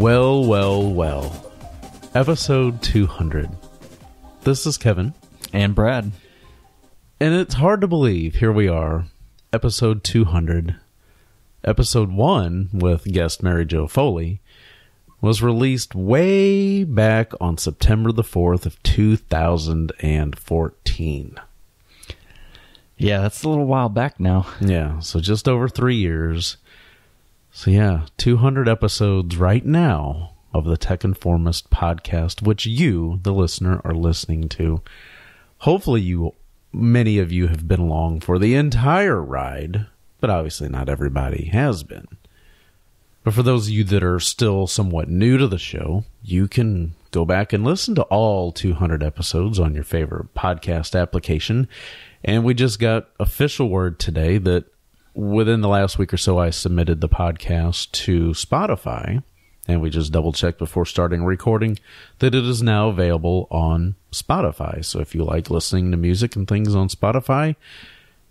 Well. Episode 200. This is Kevin. And Brad. And it's hard to believe, here we are, episode 200. Episode 1, with guest Mary Jo Foley, was released way back on September the 4th of 2014. Yeah, that's a little while back now. Yeah, so just over 3 years. So yeah, 200 episodes right now of the Tech Informist Podcast, which you, the listener, are listening to. Hopefully many of you have been along for the entire ride, but obviously not everybody has been. But for those of you that are still somewhat new to the show, you can go back and listen to all 200 episodes on your favorite podcast application. And we just got official word today that within the last week or so, I submitted the podcast to Spotify, and we just double-checked before starting recording that it is now available on Spotify. So if you like listening to music and things on Spotify,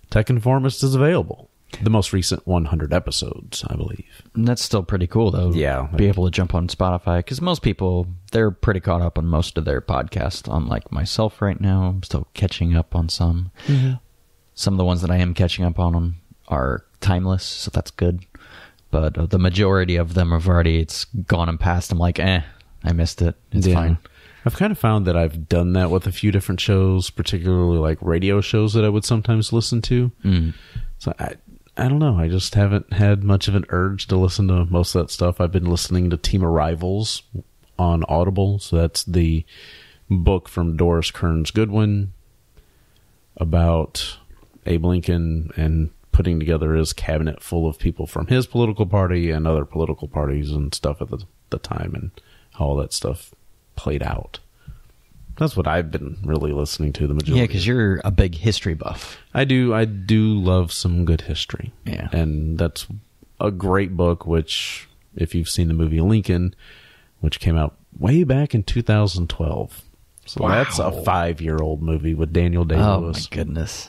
Tech Informist is available. The most recent 100 episodes, I believe. And that's still pretty cool, though. Yeah. Be able to jump on Spotify, because most people, they're pretty caught up on most of their podcasts, unlike myself right now. I'm still catching up on some. Mm-hmm. Some of the ones that I am catching up on are timeless, so that's good. But the majority of them have already, it's gone and passed. I'm like, I missed it. It's fine. I've kind of found that I've done that with a few different shows, particularly like radio shows that I would sometimes listen to. Mm. So I don't know. I just haven't had much of an urge to listen to most of that stuff. I've been listening to Team Arrivals on Audible. So that's the book from Doris Kearns Goodwin about Abe Lincoln and putting together his cabinet full of people from his political party and other political parties and stuff at the time, and how all that stuff played out. That's what I've been really listening to the majority. Yeah, because you're a big history buff. I do love some good history. Yeah. And that's a great book, which, if you've seen the movie Lincoln, which came out way back in 2012. So wow. That's a 5-year-old movie with Daniel Day-Lewis. Oh, my goodness.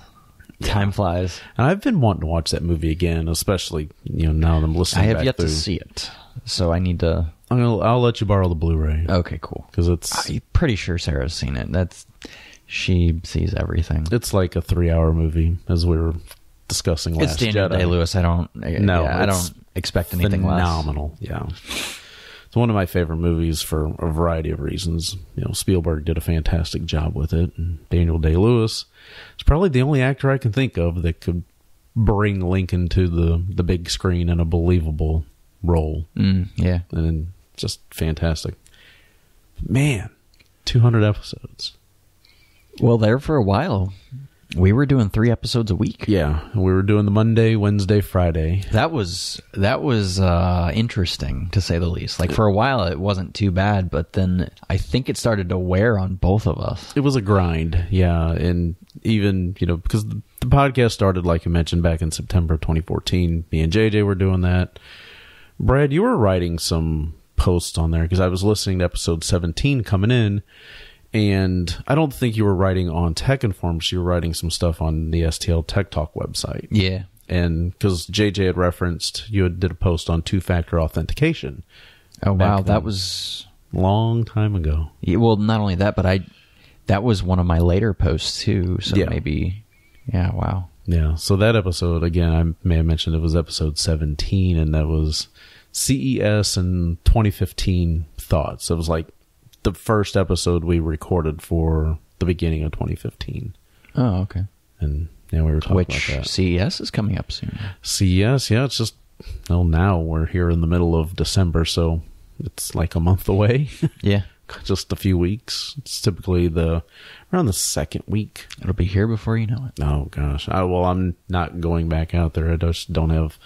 Time flies. And I've been wanting to watch that movie again, especially, now that I'm listening back I have yet to see it, so I need to... I'll let you borrow the Blu-ray. Okay, cool. Because it's... I'm pretty sure Sarah's seen it. She sees everything. It's like a 3-hour movie, as we were discussing last Jedi. It's Daniel Day-Lewis. I don't expect anything less. Phenomenal, yeah. It's one of my favorite movies for a variety of reasons. Spielberg did a fantastic job with it, and Daniel Day-Lewis is probably the only actor I can think of that could bring Lincoln to the big screen in a believable role. Yeah. And just fantastic. Man, 200 episodes. Well, there for a while, we were doing 3 episodes a week. Yeah, we were doing the Monday, Wednesday, Friday. That was interesting, to say the least. Like, for a while, it wasn't too bad, but then I think it started to wear on both of us. It was a grind, yeah. And even, because the podcast started, like you mentioned, back in September 2014. Me and JJ were doing that. Brad, you were writing some posts on there, because I was listening to episode 17 coming in. And I don't think you were writing on Tech Informist. You were writing some stuff on the STL Tech Talk website. Yeah. And because JJ had referenced, you did a post on two-factor authentication. Oh, wow. That was... long time ago. Yeah, well, not only that, but that was one of my later posts, too. So yeah. Maybe... Yeah, wow. Yeah. So that episode, again, I may have mentioned it was episode 17, and that was CES and 2015 thoughts. It was like the first episode we recorded for the beginning of 2015. Oh, okay. And we were talking about that. CES is coming up soon. CES, yeah, it's just, now we're here in the middle of December, so it's like a month away. Yeah. Just a few weeks. It's typically around the second week. It'll be here before you know it. Oh, gosh. I'm not going back out there. I just don't have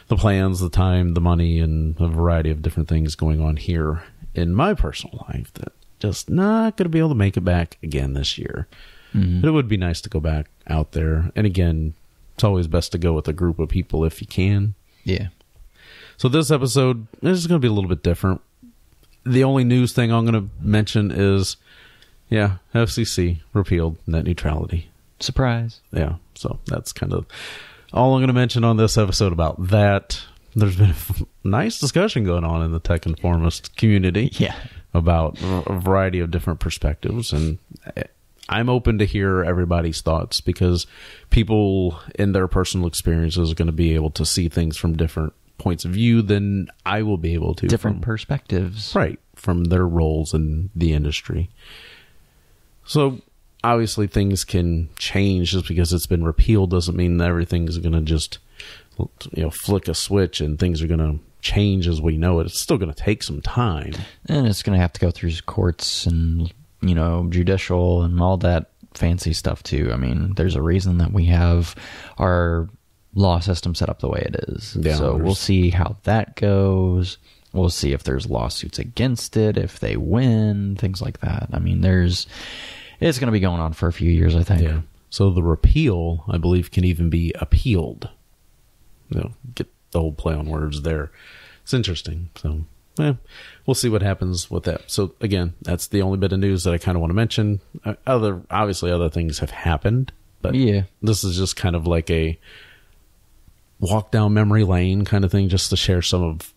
the plans, the time, the money, and a variety of different things going on here in my personal life that just not going to be able to make it back again this year. Mm-hmm. But it would be nice to go back out there. And again, it's always best to go with a group of people if you can. Yeah. So this episode is going to be a little bit different. The only news thing I'm going to mention is, FCC repealed net neutrality. Surprise. Yeah, so that's kind of all I'm going to mention on this episode about that. there's been a nice discussion going on in the Tech Informist community. Yeah. About a variety of different perspectives, and I'm open to hear everybody's thoughts because people in their personal experiences are going to be able to see things from different points of view than I will be able to. Different perspectives. Right, from their roles in the industry. So obviously things can change. Just because it's been repealed doesn't mean that everything's going to just flick a switch and things are going to change as we know it. It's still going to take some time, and it's going to have to go through courts and judicial and all that fancy stuff too. I mean, there's a reason that we have our law system set up the way it is. Yeah, so we'll see how that goes. We'll see if there's lawsuits against it, if they win, things like that. I mean, it's going to be going on for a few years, I think. Yeah. So the repeal, I believe, can even be appealed. Get the whole play on words there. It's interesting. So, we'll see what happens with that. So, again, that's the only bit of news that I kind of want to mention. Obviously, other things have happened, but this is just kind of like a walk down memory lane kind of thing, just to share some of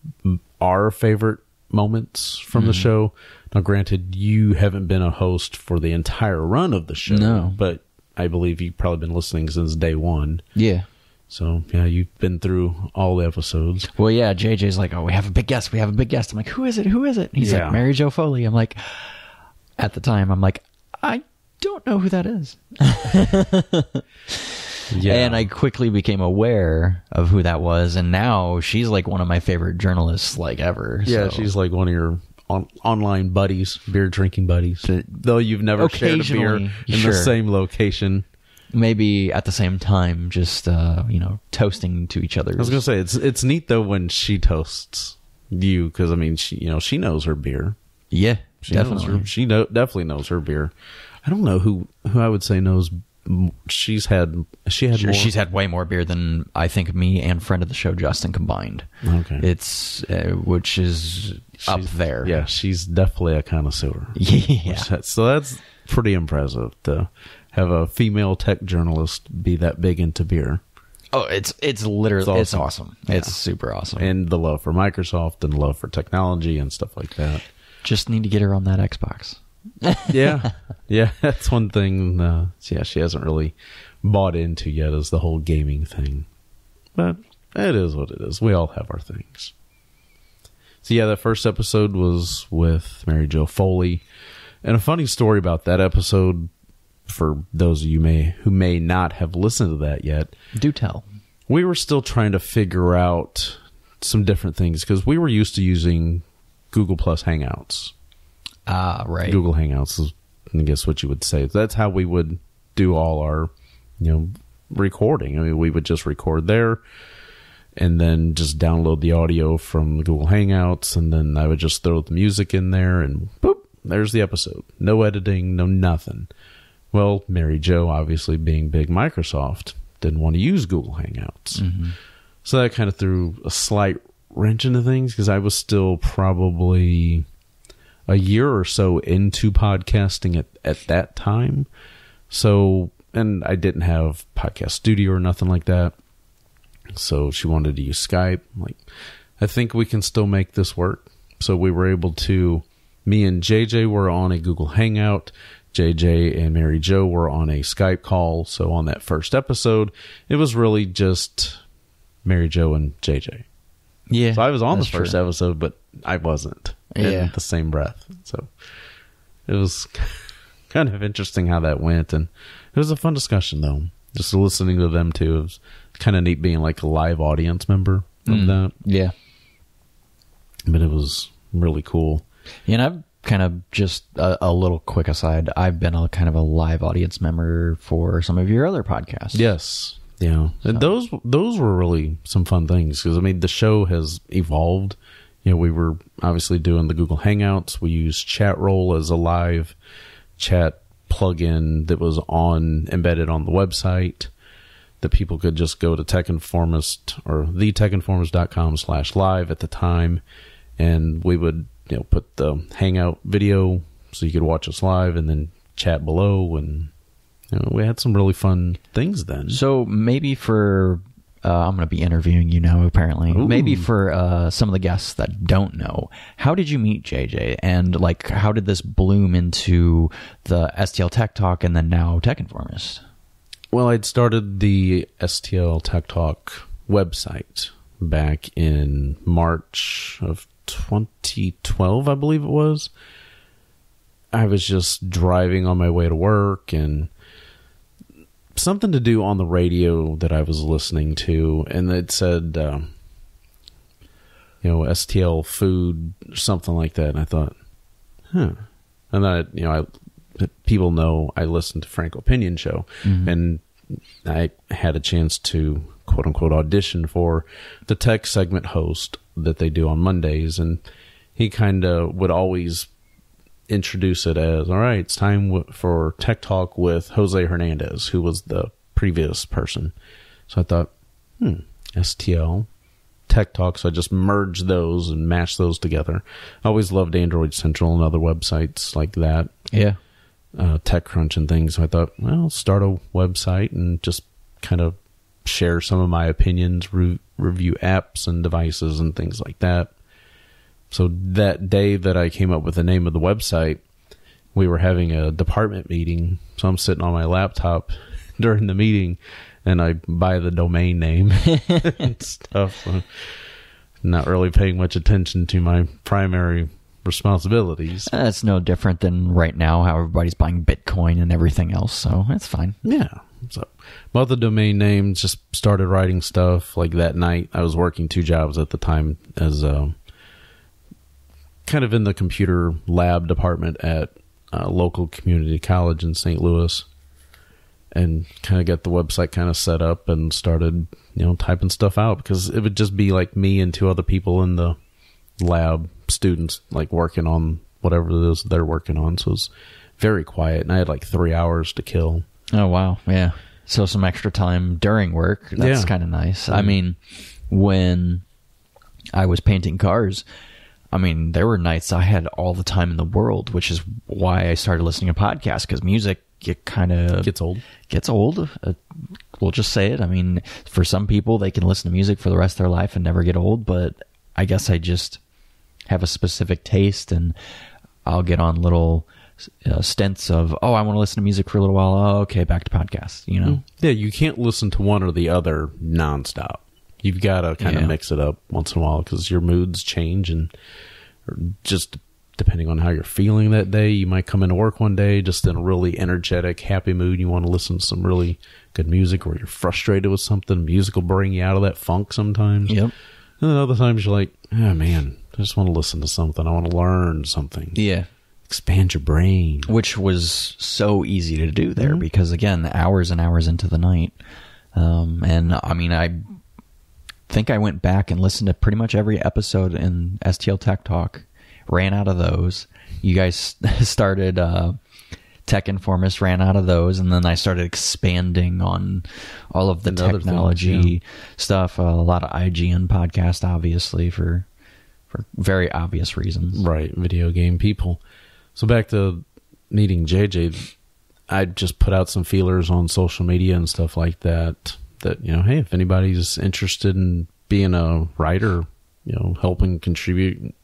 our favorite moments from the show. Now, granted, you haven't been a host for the entire run of the show, but I believe you've probably been listening since day one. Yeah. So, yeah, you've been through all the episodes. Well, yeah, JJ's like, oh, we have a big guest. I'm like, who is it? He's like, Mary Jo Foley. I'm like, at the time, I don't know who that is. And I quickly became aware of who that was. And now she's like one of my favorite journalists ever. Yeah, so. She's like one of your online buddies, beer drinking buddies. Though you've never shared a beer in the same location. Maybe at the same time, just toasting to each other. I was gonna say it's neat though when she toasts you, because I mean she knows her beer. Yeah, definitely. Definitely knows her beer. I don't know who I would say knows. She's had way more beer than I think me and friend of the show Justin combined. Okay, it's which is up there. Yeah, she's definitely a connoisseur. Yeah, so that's pretty impressive to have a female tech journalist be that big into beer. Oh, it's literally it's awesome. Yeah. It's super awesome. And the love for Microsoft and the love for technology and stuff like that. Just need to get her on that Xbox. Yeah, that's one thing. She hasn't really bought into yet, is the whole gaming thing. But it is what it is. We all have our things. So yeah, that first episode was with Mary Jo Foley, and a funny story about that episode. For those of you who may not have listened to that yet, do tell. We were still trying to figure out some different things because we were used to using Google Plus Hangouts. Right. Google Hangouts is, I guess, what you would say. That's how we would do all our, recording. I mean, we would just record there and then just download the audio from the Google Hangouts, and then I would just throw the music in there, and boop, there's the episode. No editing, no nothing. Well, Mary Jo, obviously being big Microsoft, didn't want to use Google Hangouts. Mm-hmm. So that kind of threw a slight wrench into things, because I was still probably a year or so into podcasting at that time. So, and I didn't have Podcast Studio or nothing like that. So she wanted to use Skype. I'm like, I think we can still make this work. So we were able to, me and JJ were on a Google Hangout. JJ and Mary Jo were on a Skype call. So on that first episode, it was really just Mary Jo and JJ. Yeah. So I was on the first episode, but I wasn't in the same breath. So it was kind of interesting how that went. And it was a fun discussion, though. Just listening to them, too. It was kind of neat being like a live audience member of that. Yeah. But it was really cool. Yeah, and I've kind of just a little quick aside. I've been a kind of a live audience member for some of your other podcasts. Yes. Yeah. So. And those were really some fun things, because, I mean, the show has evolved. We were obviously doing the Google Hangouts. We used ChatRoll as a live chat plugin that was embedded on the website that people could just go to Tech Informist or thetechinformist.com/live at the time, and we would put the Hangout video so you could watch us live and then chat below, and we had some really fun things then. So maybe for I'm going to be interviewing you now, apparently. Ooh. Maybe for some of the guests that don't know, how did you meet JJ? And like, how did this bloom into the STL Tech Talk and then now Tech Informist? Well, I'd started the STL Tech Talk website back in March of 2012, I believe it was. I was just driving on my way to work and something to do on the radio that I was listening to, and it said, STL food or something like that. And I thought, And then, people know I listen to Frank Opinion Show, and I had a chance to quote unquote audition for the tech segment host that they do on Mondays, and he kind of would always introduce it as, all right, it's time for Tech Talk with Jose Hernandez, who was the previous person. So I thought, STL Tech Talk. So I just merged those and mashed those together. I always loved Android Central and other websites like that. Yeah. TechCrunch and things. So I thought, well, I'll start a website and just kind of share some of my opinions, review apps and devices and things like that. So that day that I came up with the name of the website, we were having a department meeting. So I'm sitting on my laptop during the meeting, and I buy the domain name and stuff. Not really paying much attention to my primary responsibilities. That's no different than right now how everybody's buying Bitcoin and everything else, so that's fine. Yeah. So bought the domain name, just started writing stuff. Like that night, I was working 2 jobs at the time as kind of in the computer lab department at a local community college in St. Louis, and kind of got the website kind of set up and started, typing stuff out, because it would just be like me and 2 other people in the lab, students, like working on whatever it is they're working on. So it was very quiet, and I had like 3 hours to kill. Oh, wow. Yeah. So some extra time during work. That's kind of nice. I mean, when I was painting cars, there were nights I had all the time in the world, which is why I started listening to podcasts, because music, it kind of gets old. We'll just say it. For some people, they can listen to music for the rest of their life and never get old, but I guess I just have a specific taste, and I'll get on little stints of, I want to listen to music for a little while. Oh, okay, back to podcasts, Yeah, you can't listen to one or the other nonstop. You've got to kind of mix it up once in a while, because your moods change, and just depending on how you're feeling that day, you might come into work one day just in a really energetic, happy mood. You want to listen to some really good music, or you're frustrated with something. Music will bring you out of that funk sometimes. Yep. And then other times you're like, oh man, I just want to listen to something. I want to learn something. Yeah. Expand your brain. Which was so easy to do there, because again, hours and hours into the night. I think I went back and listened to pretty much every episode in STL Tech Talk. Ran out of those. You guys started Tech Informist, ran out of those, and then I started expanding on all of the technology stuff. A lot of IGN podcast, obviously, for very obvious reasons. Right, video game people. So back to meeting JJ, I just put out some feelers on social media and stuff like that, hey, if anybody's interested in being a writer, helping contribute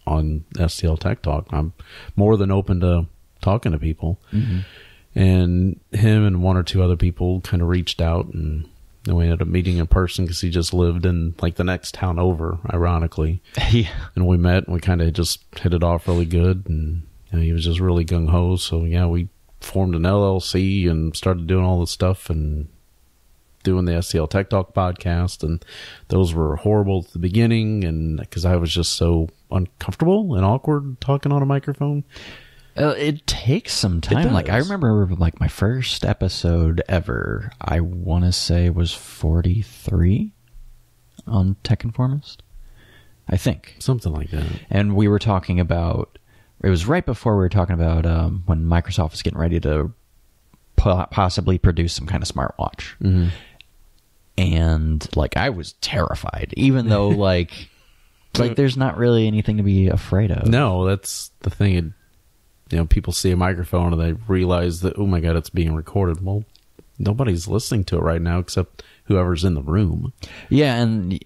on STL Tech Talk, I'm more than open to talking to people. And him and 1 or 2 other people kind of reached out, and then we ended up meeting in person, because he just lived in like the next town over, ironically. Yeah. And we met, and we kind of just hit it off really good, and he was just really gung-ho. So we formed an LLC and started doing all this stuff and doing the STL Tech Talk podcast, and those were horrible at the beginning, and because I was just so uncomfortable and awkward talking on a microphone. It takes some time. Like, I remember my first episode ever, I want to say was 43 on Tech Informist, I think. Something like that. And we were talking about, it was right before we were talking about when Microsoft was getting ready to possibly produce some kind of smartwatch. And I was terrified, even though there's not really anything to be afraid of. No, that's the thing. People see a microphone and they realize that, oh my God, it's being recorded. Well, nobody's listening to it right now except whoever's in the room. Yeah, and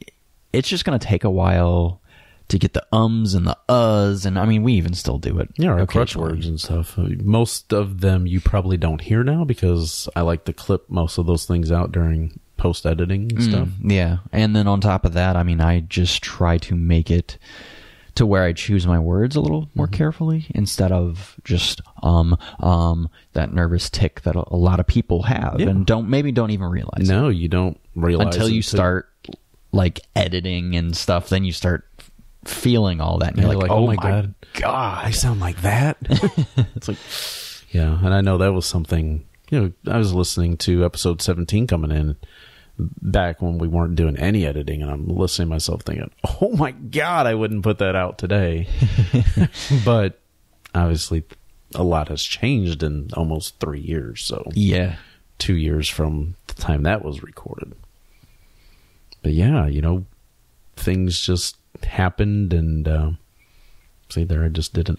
it's just going to take a while to get the ums and the uhs, and I mean, we even still do it. Yeah, our crutch words and stuff. Most of them you probably don't hear now because I like to clip most of those things out during post-editing and stuff. Yeah, and then on top of that, I mean, I just try to make it to where I choose my words a little more carefully instead of just that nervous tick that a lot of people have and don't even realize. No, you don't realize until you start like editing and stuff. Then you start feeling all that, and you're like, "Oh my god, I sound like that." It's like, yeah, and I know that was something. I was listening to episode 17 coming in back when we weren't doing any editing, and I'm listening to myself thinking, oh my god, I wouldn't put that out today. But obviously a lot has changed in almost 3 years, so 2 years from the time that was recorded. But yeah, things just happened, and see there, I just didn't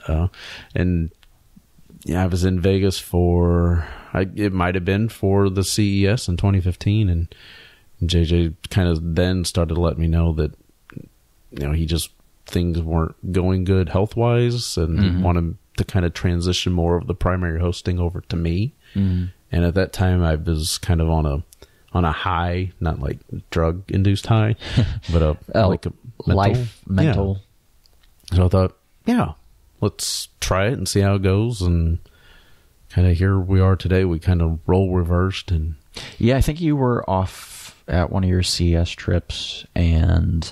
and yeah, I was in Vegas it might have been for the CES in 2015, and JJ kind of then started to let me know that things weren't going good health wise, and wanted to kind of transition more of the primary hosting over to me. And at that time, I was kind of on a high, not like drug induced high, but like a mental. Yeah. So I thought, yeah, let's try it and see how it goes, and kind of here we are today. We kind of role reversed, and I think you were off at one of your CS trips, and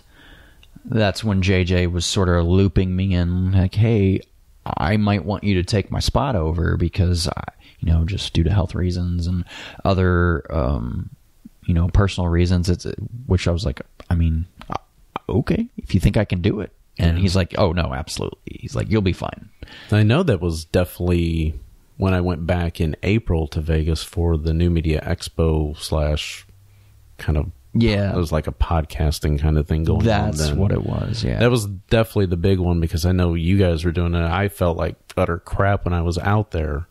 that's when JJ was sort of looping me in, like, hey, I might want you to take my spot over because just due to health reasons and other personal reasons. Which I was like, I mean, okay, if you think I can do it. And he's like, oh no, absolutely. He's like, you'll be fine. I know that was definitely when I went back in April to Vegas for the New Media Expo / kind of, it was like a podcasting kind of thing going on. That's what it was. Yeah, that was definitely the big one because I know you guys were doing it. I felt like utter crap when I was out there.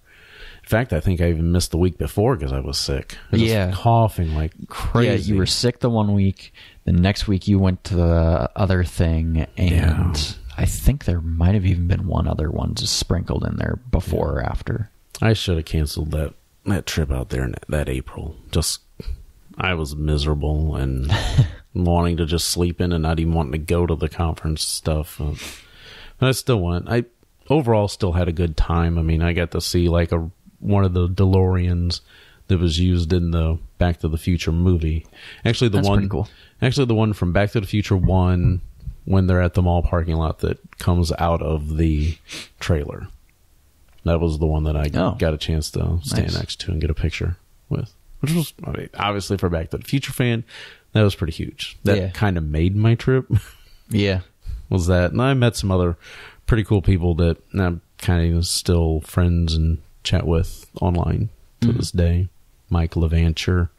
In fact, I think I even missed the week before because I was sick. I was coughing like crazy. Yeah, you were sick the one week. The next week you went to the other thing, and I think there might have even been one other one just sprinkled in there before or after. I should have canceled that trip out there in that April. I was miserable and wanting to just sleep in and not even wanting to go to the conference stuff. But I still went. I overall still had a good time. I mean, I got to see like one of the DeLoreans that was used in the Back to the Future movie. Actually, that's pretty cool. Actually, the one from Back to the Future 1 when they're at the mall parking lot that comes out of the trailer. That was the one that I got a chance to stand next to and get a picture with. Which was, obviously for a Back to the Future fan, that was pretty huge. That kind of made my trip. Yeah. Was that. And I met some other pretty cool people that I'm kind of still friends and chat with online to this day. Mike Levancher.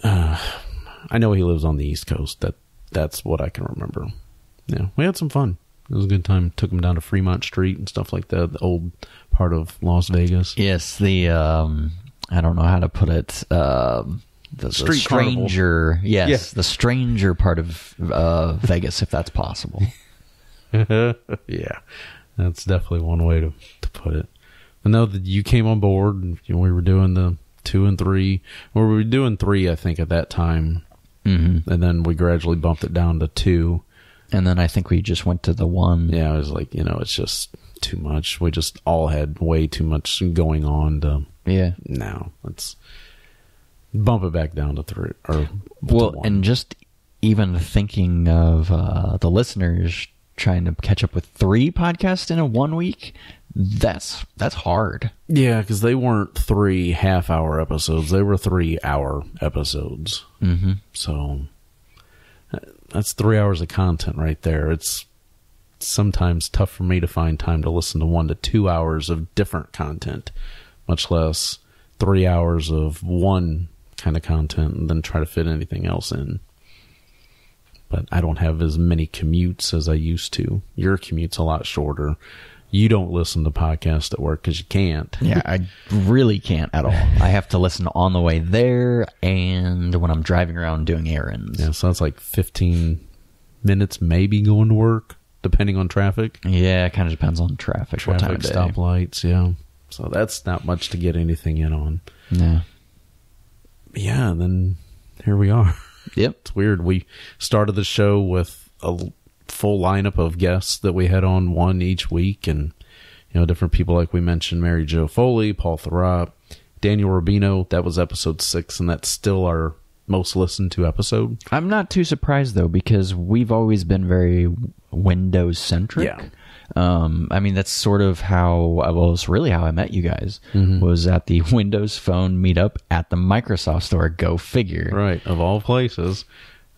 I know he lives on the East Coast. That's what I can remember. Yeah, we had some fun. It was a good time. Took him down to Fremont Street and stuff like that, the old part of Las Vegas. Yes, the I don't know how to put it. The Street stranger, carnival. Yes, the stranger part of Vegas, if that's possible. Yeah, that's definitely one way to put it. I know that you came on board, and we were doing the 2 and 3. Or we were doing 3, I think, at that time. And then we gradually bumped it down to 2. And then I think we just went to the 1. Yeah, I was like, it's just too much. We just all had way too much going on to... Yeah. Now, let's bump it back down to 3. Or well, to 1. And just even thinking of the listeners trying to catch up with 3 podcasts in a 1 week, that's hard. Yeah, because they weren't 3 half-hour episodes. They were 3-hour episodes. So that's 3 hours of content right there. It's sometimes tough for me to find time to listen to 1 to 2 hours of different content, much less 3 hours of one kind of content and then try to fit anything else in. But I don't have as many commutes as I used to. Your commute's a lot shorter. you don't listen to podcasts at work because you can't. Yeah, I really can't at all. I have to listen on the way there and when I'm driving around doing errands. Yeah, so that's like 15 minutes maybe going to work, depending on traffic. Yeah, it kind of depends on traffic. What time of day. Stoplights, yeah. So that's not much to get anything in on. Yeah. Yeah, and then here we are. Yep. It's weird. We started the show with a full lineup of guests that we had on one each week, and different people like we mentioned, Mary Jo Foley, Paul Thurrott, Daniel Rubino. That was episode 6, and that's still our most listened to episode. I'm not too surprised though, because we've always been very Windows centric. Yeah. I mean, that's sort of it's really how I met you guys, was at the Windows Phone meetup at the Microsoft store. Go figure. Right, of all places.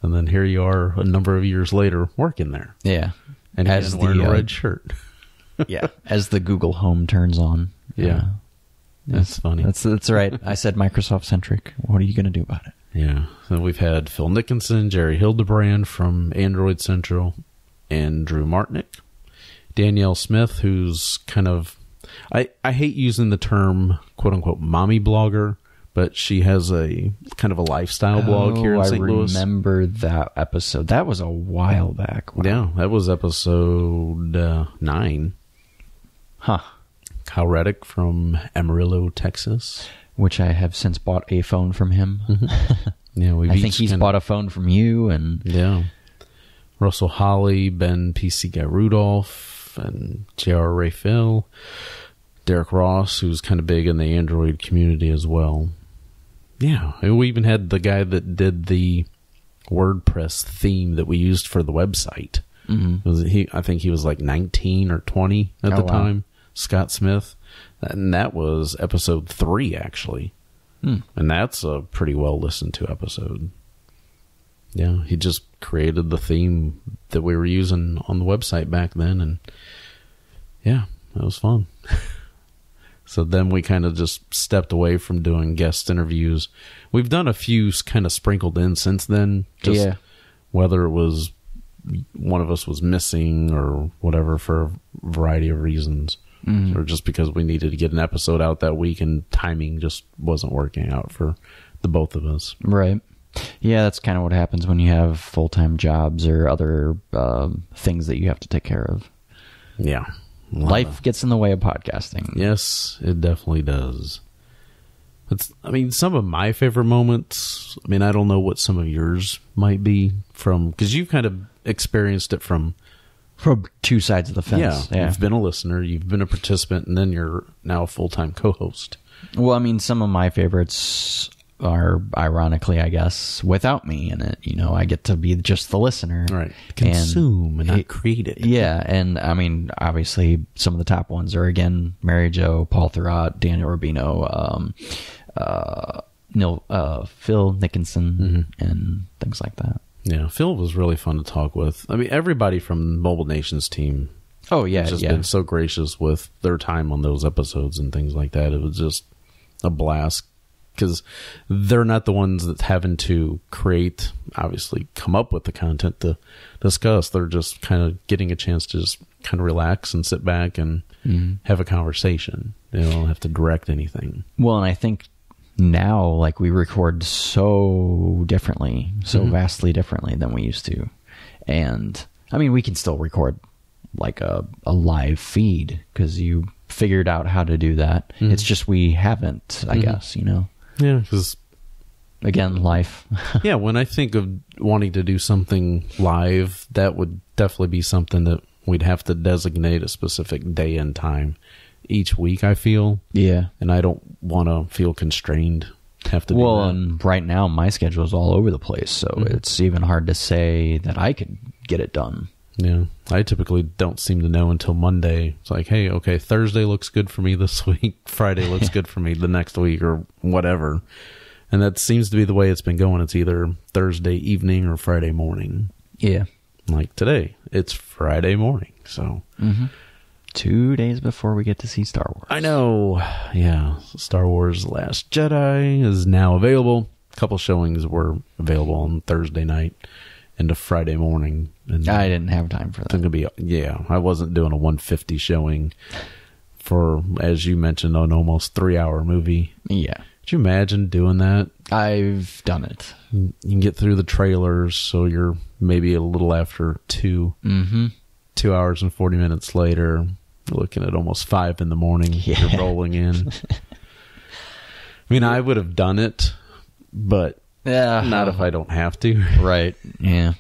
And then here you are a number of years later working there. Yeah. And as wearing a red shirt. Yeah. As the Google Home turns on. Yeah. That's funny. That's right. I said Microsoft centric. What are you going to do about it? Yeah. So we've had Phil Nickinson, Jerry Hildebrand from Android Central, and Drew Martinick. Danielle Smith, who's kind of... I hate using the term, quote-unquote, mommy blogger, but she has a kind of a lifestyle blog here in St. Louis. I remember that episode. That was a while back. Wow. Yeah, that was episode 9. Huh. Kyle Reddick from Amarillo, Texas. Which I have since bought a phone from him. Yeah, I think he's bought a phone from you. And yeah. Russell Holly, Ben PC Guy Rudolph, and J.R. Raphael, Derek Ross, who's kind of big in the Android community as well. Yeah, and we even had the guy that did the WordPress theme that we used for the website. I think he was like 19 or 20 at the time, Scott Smith. And that was episode 3, actually. And that's a pretty well listened to episode. Yeah, he just created the theme that we were using on the website back then, and yeah, that was fun. So then we kind of just stepped away from doing guest interviews. We've done a few kind of sprinkled in since then, just whether it was one of us was missing or whatever for a variety of reasons, or just because we needed to get an episode out that week and timing just wasn't working out for the both of us. Right. Yeah, that's kind of what happens when you have full-time jobs or other things that you have to take care of. Yeah. Life gets in the way of podcasting. Yes, it definitely does. But, I mean, some of my favorite moments, I mean, I don't know what some of yours might be from, because you've kind of experienced it from two sides of the fence. Yeah, you've been a listener, you've been a participant, and then you're now a full-time co-host. Well, I mean, some of my favorites are, ironically, I guess, without me in it. I get to be just the listener. Right. Consume and not create it. Yeah, and I mean, obviously, some of the top ones are, again, Mary Jo, Paul Thurrott, Daniel Rubino, Phil Nickinson, and things like that. Yeah, Phil was really fun to talk with. I mean, everybody from Mobile Nation's team has just been so gracious with their time on those episodes and things like that. It was just a blast. Because they're not the ones that's having to obviously come up with the content to discuss. They're just kind of getting a chance to just kind of relax and sit back and have a conversation. They don't have to direct anything. Well, and I think now, like, we record so differently, so vastly differently than we used to. And, I mean, we can still record like a live feed because you figured out how to do that. It's just we haven't, I guess, Yeah, because... Again, life. Yeah, when I think of wanting to do something live, that would definitely be something that we'd have to designate a specific day and time each week, I feel. Yeah. And I don't want to feel constrained. Have to do that. And right now, my schedule is all over the place, so it's even hard to say that I could get it done. Yeah, I typically don't seem to know until Monday. It's like, hey, okay, Thursday looks good for me this week. Friday looks good for me the next week or whatever. And that seems to be the way it's been going. It's either Thursday evening or Friday morning. Yeah. Like today, it's Friday morning. So 2 days before we get to see Star Wars. I know. Yeah, Star Wars The Last Jedi is now available. A couple showings were available on Thursday night. into Friday morning. And I didn't have time for that. I wasn't doing a 150 showing for, as you mentioned, an almost 3-hour movie. Yeah. Could you imagine doing that? I've done it. You can get through the trailers, so you're maybe a little after 2. Mm-hmm. 2 hours and 40 minutes later, you're looking at almost 5 in the morning. Yeah. You're rolling in. I mean, I would have done it, but not if I don't have to. Right. Yeah.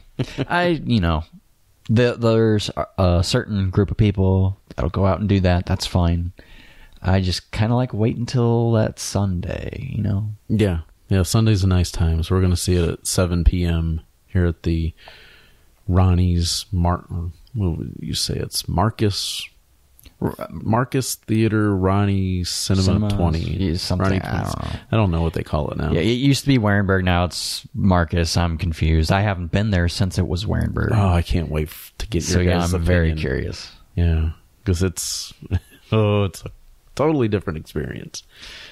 There's a certain group of people that'll go out and do that. That's fine. I just kind of like wait until that Sunday, Yeah. Yeah, Sunday's a nice time. So we're going to see it at 7 p.m. here at the Ronnie's what would you say? It's Marcus Theater, Ronnie Cinema 20. Something, Ronnie 20. I don't know what they call it now. Yeah, it used to be Warenberg. Now it's Marcus. I'm confused. I haven't been there since it was Warenberg. Oh, I can't wait to get your guys' I'm opinion. very curious. Yeah, because it's a totally different experience.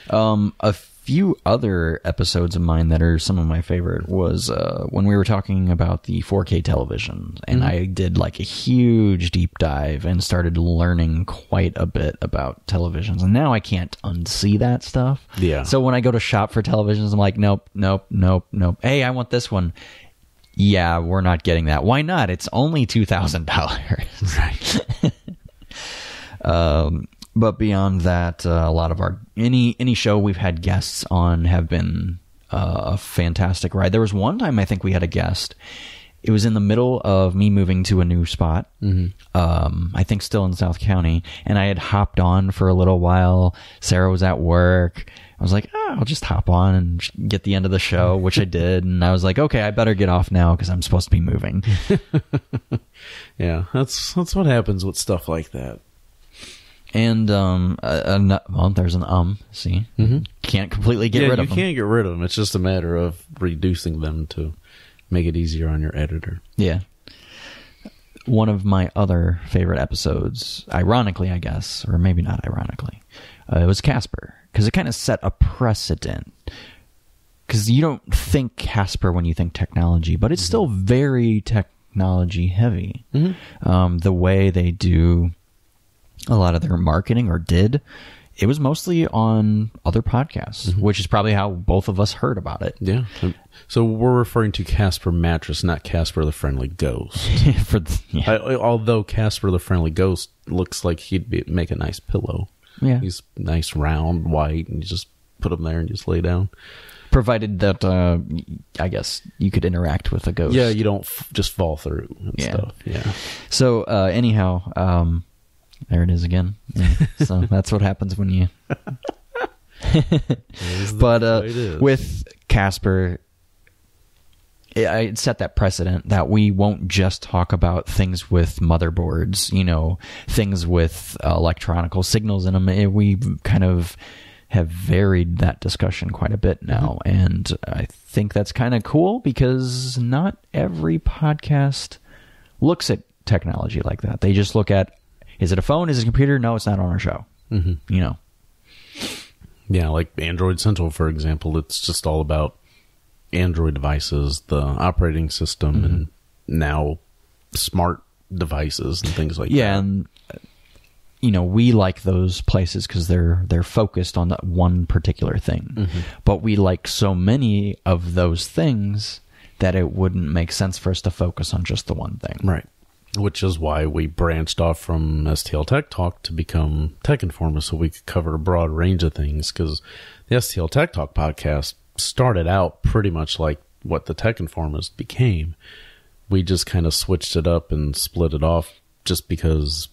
A few other episodes of mine that are some of my favorite was when we were talking about the 4K television, and I did like a huge deep dive and started learning quite a bit about televisions, and now I can't unsee that stuff. Yeah. So when I go to shop for televisions, I'm like, nope. Hey, I want this one. Yeah, we're not getting that. Why not? It's only $2,000. Right. But beyond that, a lot of our any show we've had guests on have been a fantastic ride. There was one time I think we had a guest. It was in the middle of me moving to a new spot. I think still in South County, and I had hopped on for a little while. Sarah was at work. I was like, I'll just hop on and get the end of the show, which I did. And I was like, okay, I better get off now because I'm supposed to be moving. Yeah, that's what happens with stuff like that. And there's an see, can't completely get rid of them. You can't get rid of them. It's just a matter of reducing them to make it easier on your editor. Yeah. One of my other favorite episodes, ironically, I guess, or maybe not ironically, it was Casper, because it kind of set a precedent. Because you don't think Casper when you think technology, but it's still very technology heavy. The way they do a lot of their marketing, or did, it was mostly on other podcasts, which is probably how both of us heard about it. Yeah. So we're referring to Casper Mattress, not Casper the Friendly Ghost. Although Casper the Friendly Ghost looks like he'd make a nice pillow. Yeah. He's nice, round, white, and you just put him there and just lay down. Provided that, I guess, you could interact with a ghost. Yeah, you don't just fall through and stuff. Yeah. So, anyhow, there it is again. Yeah. So that's what happens when you... But with Casper, I set that precedent that we won't just talk about things with motherboards, things with electronical signals in them. We kind of have varied that discussion quite a bit now. And I think that's kind of cool, because not every podcast looks at technology like that. They just look at, is it a phone? Is it a computer? No, it's not on our show. Yeah, like Android Central, for example. It's just all about Android devices, the operating system, and now smart devices and things like that. Yeah, and we like those places because they're focused on that one particular thing. But we like so many of those things that it wouldn't make sense for us to focus on just the one thing. Right. Which is why we branched off from STL Tech Talk to become Tech Informist, so we could cover a broad range of things, because the STL Tech Talk podcast started out pretty much like what the Tech Informist became. We just kind of switched it up and split it off just because...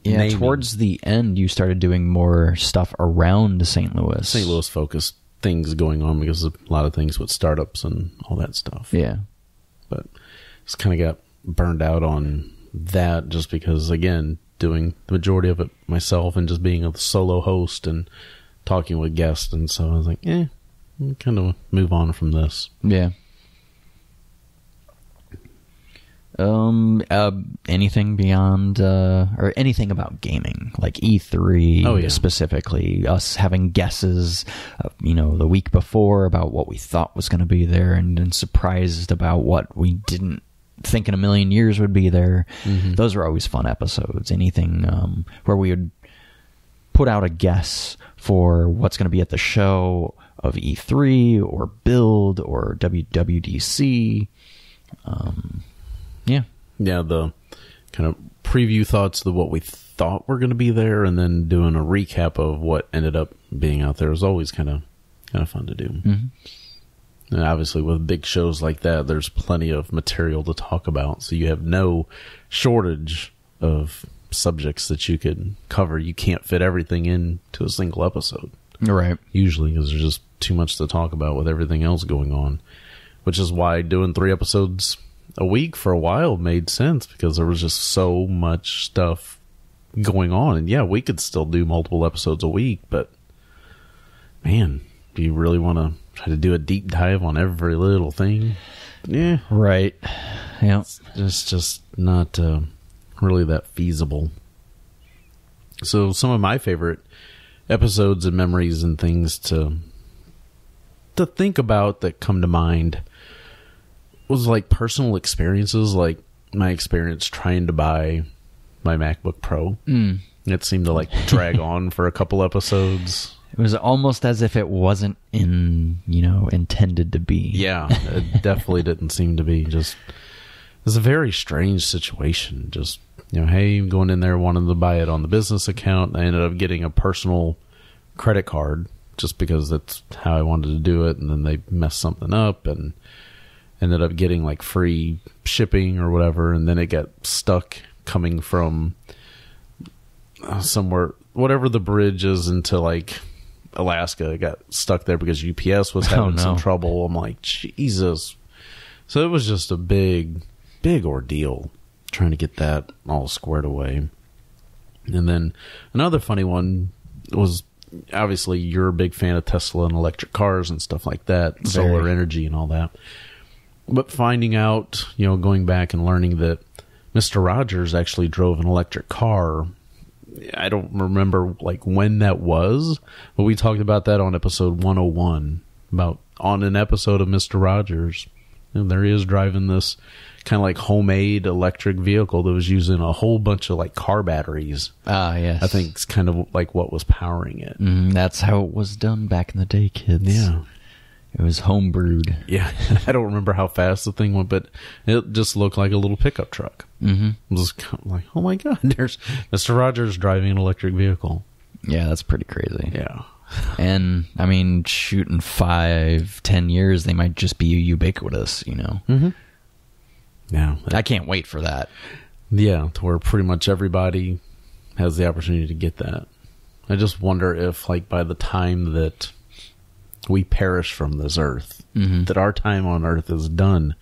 naming. Towards the end, you started doing more stuff around St. Louis. St. Louis focused things going on because of a lot of things with startups and all that stuff. Yeah. But just kind of got burned out on that, just because, again, doing the majority of it myself and just being a solo host and talking with guests, and so I was like, I'll kind of move on from this. Yeah. Anything beyond, or anything about gaming, like E3 specifically, us having guesses, the week before about what we thought was going to be there, and then surprised about what we didn't think in a million years would be there. Mm-hmm. Those are always fun episodes. Anything where we would put out a guess for what's going to be at the show of E3 or Build or WWDC. Yeah, the kind of preview thoughts of what we thought were going to be there, and then doing a recap of what ended up being out there is always kind of fun to do. Mm-hmm. And obviously, with big shows like that, there's plenty of material to talk about, so you have no shortage of subjects that you could cover. You can't fit everything into a single episode, right? Usually, because there's just too much to talk about with everything else going on, which is why doing 3 episodes a week for a while made sense, because there was just so much stuff going on. And yeah, we could still do multiple episodes a week, but man, do you really want to try to do a deep dive on every little thing? Yeah, right. Yeah, it's just not really that feasible. So some of my favorite episodes and memories and things to think about that come to mind was like personal experiences, like my experience trying to buy my MacBook Pro. It seemed to like drag on for a couple episodes. It was almost as if it wasn't intended to be. Yeah, it definitely didn't seem to be. Just, it was a very strange situation. Just, hey, I'm going in there wanting to buy it on the business account. I ended up getting a personal credit card just because that's how I wanted to do it. And then they messed something up and ended up getting like free shipping or whatever, and then it got stuck coming from somewhere, whatever the bridge is, into like Alaska. It got stuck there because UPS was having some trouble. I'm like, Jesus. So it was just a big ordeal trying to get that all squared away. And then another funny one was, obviously you're a big fan of Tesla and electric cars and stuff like that, solar energy and all that. But finding out, going back and learning that Mr. Rogers actually drove an electric car. I don't remember like when that was, but we talked about that on episode 101, about on an episode of Mr. Rogers. And there he is driving this kind of like homemade electric vehicle that was using a whole bunch of like car batteries. Ah, yes. I think it's kind of like what was powering it. That's how it was done back in the day, kids. Yeah. It was homebrewed. Yeah, I don't remember how fast the thing went, but it just looked like a little pickup truck. Mm-hmm. It was kind of like, oh my God, there's Mr. Rogers driving an electric vehicle. Yeah, that's pretty crazy. Yeah. And, I mean, shoot, in 5-10 years, they might just be ubiquitous, Mm-hmm. Yeah. I can't wait for that. Yeah, to where pretty much everybody has the opportunity to get that. I just wonder if, like, by the time that we perish from this earth, that our time on earth is done,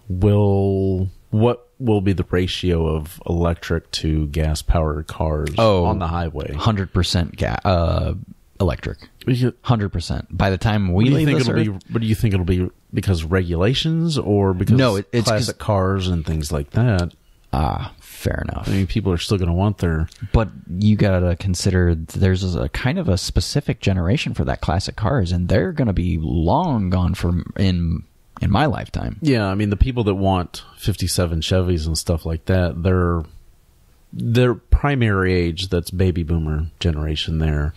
what will be the ratio of electric to gas powered cars on the highway? 100% electric. 100%. By the time we leave this earth, what do you think it'll be? Because regulations, or because it's classic cars and things like that? Fair enough. I mean, people are still going to want their... But you got to consider there's a kind of a specific generation for that classic cars, and they're going to be long gone in my lifetime. Yeah, I mean, the people that want 57 Chevys and stuff like that, their primary age, that's baby boomer generation there.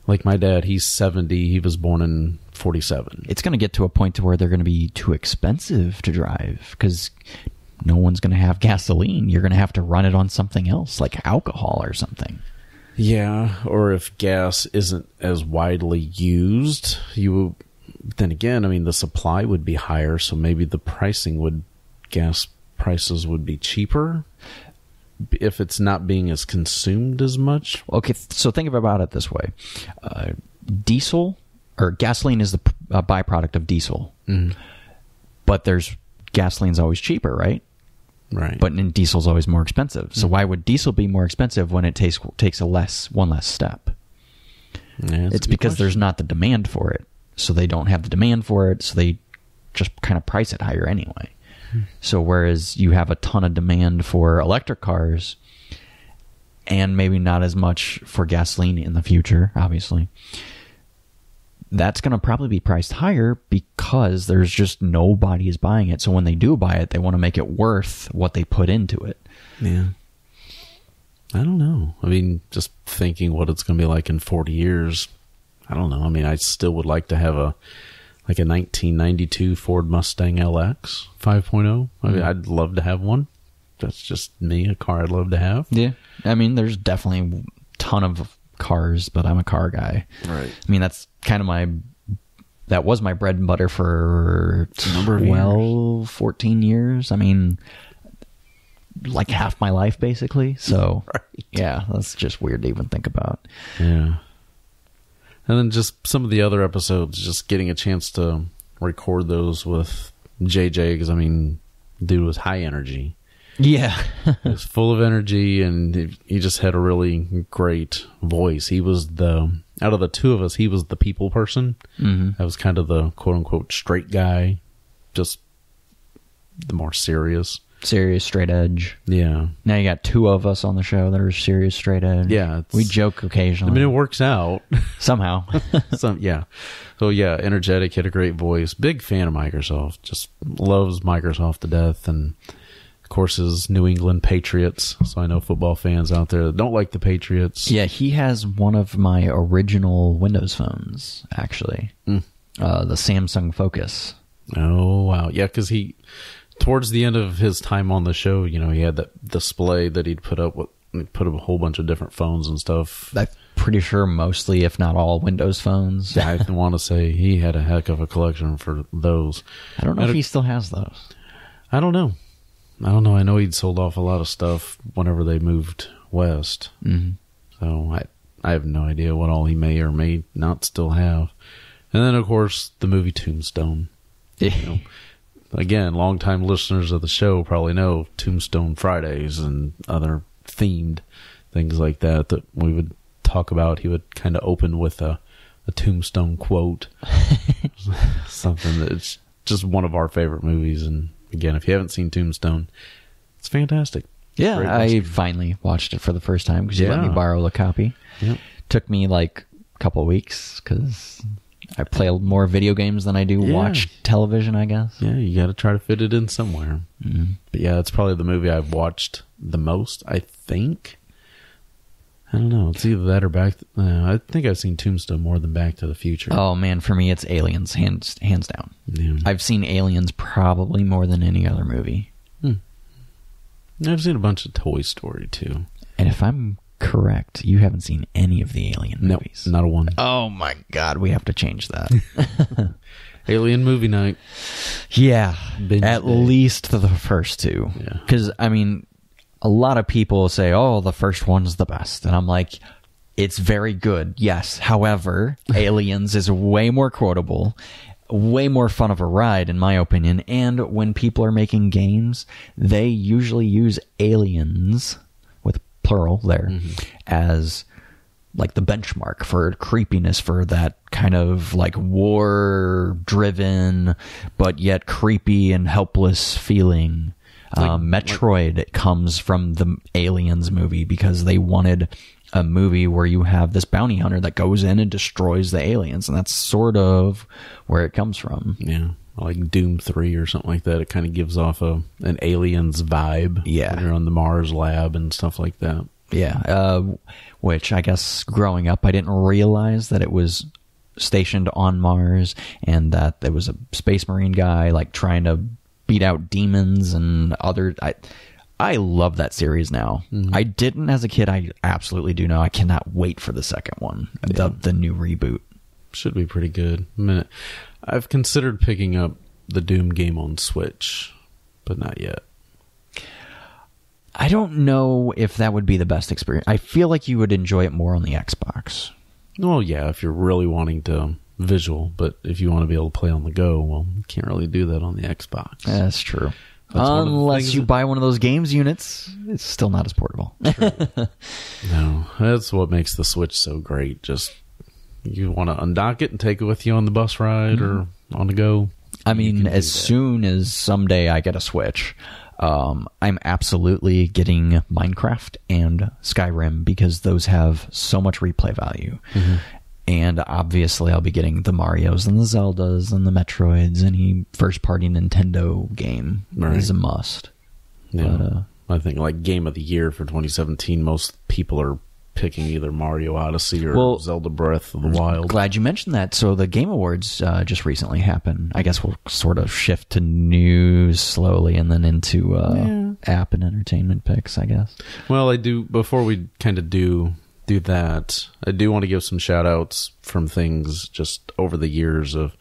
Like my dad, he's 70. He was born in 47. It's going to get to a point to where they're going to be too expensive to drive, because no one's going to have gasoline. You're going to have to run it on something else, like alcohol or something. Yeah, or if gas isn't as widely used, then again, I mean, the supply would be higher, so maybe gas prices would be cheaper if it's not being as consumed as much. Okay, so think about it this way. Diesel, or gasoline, is the byproduct of diesel. Mm-hmm. But gasoline's always cheaper, right? Right. But diesel's always more expensive. So why would diesel be more expensive when it takes one less step? Yeah, it's because there's not the demand for it. So they don't have the demand for it, so they just kind of price it higher anyway. So whereas you have a ton of demand for electric cars and maybe not as much for gasoline in the future, obviously, that's going to probably be priced higher because there's just nobody is buying it. So when they do buy it, they want to make it worth what they put into it. Yeah. I don't know. I mean, just thinking what it's going to be like in 40 years, I don't know. I mean, I still would like to have a 1992 Ford Mustang LX 5.0. I mean, I'd love to have one. That's just me, a car I'd love to have. Yeah. I mean, there's definitely a ton of cars, but I'm a car guy. Right. I mean, that's kind of that was my bread and butter for 14 years. I mean, like half my life, basically. So, yeah, that's just weird to even think about. Yeah. And then just some of the other episodes, just getting a chance to record those with JJ, because, I mean, dude was high energy. Yeah. He was full of energy, and he just had a really great voice. He was out of the two of us, he was the people person. I was kind of the quote-unquote straight guy, just the more serious, straight edge. Yeah. Now you got two of us on the show that are serious, straight edge. Yeah. We joke occasionally. I mean, it works out. Somehow. Yeah. So, yeah, energetic, had a great voice. Big fan of Microsoft. Just loves Microsoft to death. And, of course, his New England Patriots. So I know football fans out there that don't like the Patriots. Yeah, he has one of my original Windows phones, actually. The Samsung Focus. Oh, wow. Yeah, because towards the end of his time on the show, you know, he had that display that he'd put up a whole bunch of different phones and stuff. I'm pretty sure mostly, if not all, Windows phones. Yeah, I want to say he had a heck of a collection for those. I don't know if he still has those. I don't know. I know he'd sold off a lot of stuff whenever they moved west. So I have no idea what all he may or may not still have. And then, of course, the movie Tombstone. You know, again, longtime listeners of the show probably know Tombstone Fridays and other themed things like that we would talk about. He would kind of open with a Tombstone quote. Something that's just one of our favorite movies. And again, if you haven't seen Tombstone, it's fantastic. Yeah, I finally watched it for the first time because you let me borrow a copy. Yep. Took me like a couple of weeks because I play more video games than I do watch television, I guess. Yeah, you got to try to fit it in somewhere. But yeah, it's probably the movie I've watched the most, I think. I don't know. It's either that or I think I've seen Tombstone more than Back to the Future. Oh, man, for me, it's Aliens, hands down. Yeah. I've seen Aliens probably more than any other movie. I've seen a bunch of Toy Story, too. And if I'm correct, you haven't seen any of the Alien movies. Nope, not a one. Oh my God, we have to change that. Alien movie night. Yeah, Binge least the first two. Yeah. Because, I mean, a lot of people say, oh, the first one's the best. And I'm like, it's very good, yes. However, Aliens is way more quotable, way more fun of a ride, in my opinion. And when people are making games, they usually use aliens, with plural there, as like the benchmark for creepiness, for that kind of like war driven but yet creepy and helpless feeling. Metroid comes from the Aliens movie because they wanted a movie where you have this bounty hunter that goes in and destroys the aliens, and that's sort of where it comes from. Yeah, like Doom 3 or something like that. It kind of gives off an Aliens vibe. Yeah, when you're on the Mars lab and stuff like that. Yeah, which I guess growing up I didn't realize that it was stationed on Mars and that there was a space marine guy like trying to beat out demons and other. I love that series now. I didn't as a kid. I absolutely do now. I cannot wait for the second one, the new reboot. Should be pretty good. I've considered picking up the Doom game on Switch, but not yet. I don't know if that would be the best experience. I feel like you would enjoy it more on the Xbox. Well, yeah, if you're really wanting to visual, but if you want to be able to play on the go, well, you can't really do that on the Xbox. That's true. Unless you buy one of those games units, it's still not as portable. No, that's what makes the Switch so great. Just you want to undock it and take it with you on the bus ride or on the go. I mean, as soon as someday I get a Switch, I'm absolutely getting Minecraft and Skyrim because those have so much replay value. Mm-hmm. And obviously I'll be getting the Marios and the Zeldas and the Metroids. Any first-party Nintendo game is a must. Yeah. But, I think like Game of the Year for 2017, most people are picking either Mario Odyssey or Zelda Breath of the Wild. Glad you mentioned that. So the Game Awards just recently happened. I guess we'll sort of shift to news slowly and then into app and entertainment picks, I guess. Well, I do, before we kind of do that, I do want to give some shout outs from things just over the years of,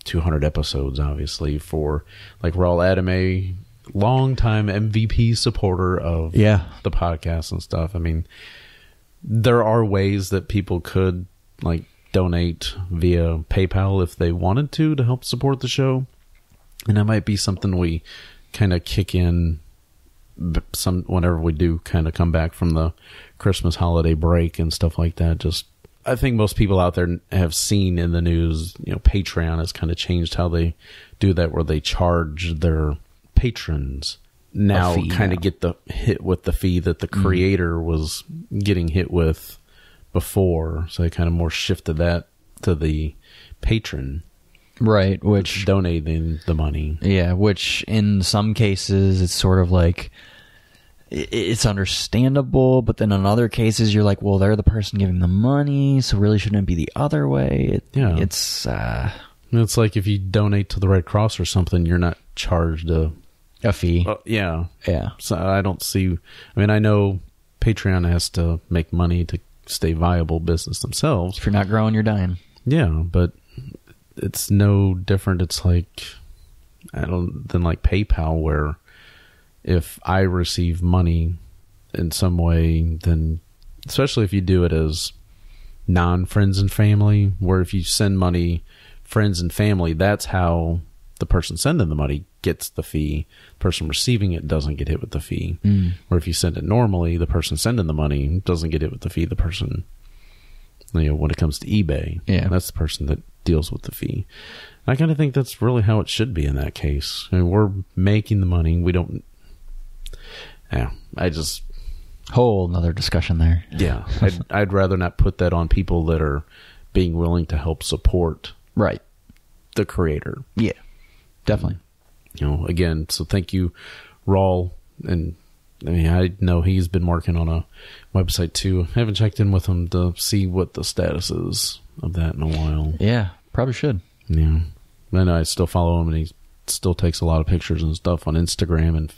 200 episodes, obviously, for like Raul Adame, longtime MVP supporter of the podcast and stuff. I mean, there are ways that people could like donate via PayPal if they wanted to help support the show. And that might be something we kind of kick in whenever we do kind of come back from the Christmas holiday break and stuff like that. Just, I think most people out there have seen in the news, Patreon has kind of changed how they do that, where they charge their patrons now kind of get the hit with the fee that the creator was getting hit with before. So they kind of more shifted that to the patron. Right, which donating the money. Yeah, which in some cases it's sort of like it's understandable, but then in other cases you're like, well, they're the person giving the money, so really shouldn't it be the other way? It's like if you donate to the Red Cross or something, you're not charged a fee. Yeah. So I don't see. I mean, I know Patreon has to make money to stay viable business themselves. If you're not growing, you're dying. Yeah, but it's no different. It's like than like PayPal, where if I receive money in some way, then especially if you do it as non-friends and family, where if you send money, friends and family, that's how the person sending the money gets the fee. The person receiving it doesn't get hit with the fee. Or if you send it normally, the person sending the money doesn't get hit with the fee. The person, when it comes to eBay, that's the person that deals with the fee. I kind of think that's really how it should be in that case. I mean, we're making the money. We don't. I just whole another discussion there. Yeah, I'd rather not put that on people that are being willing to help support the creator. Yeah, definitely. Again, so thank you, Raul. And I mean, I know he's been working on a website too. I haven't checked in with him to see what the status is of that in a while. Yeah, probably should. Yeah. I know I still follow him, and he still takes a lot of pictures and stuff on Instagram and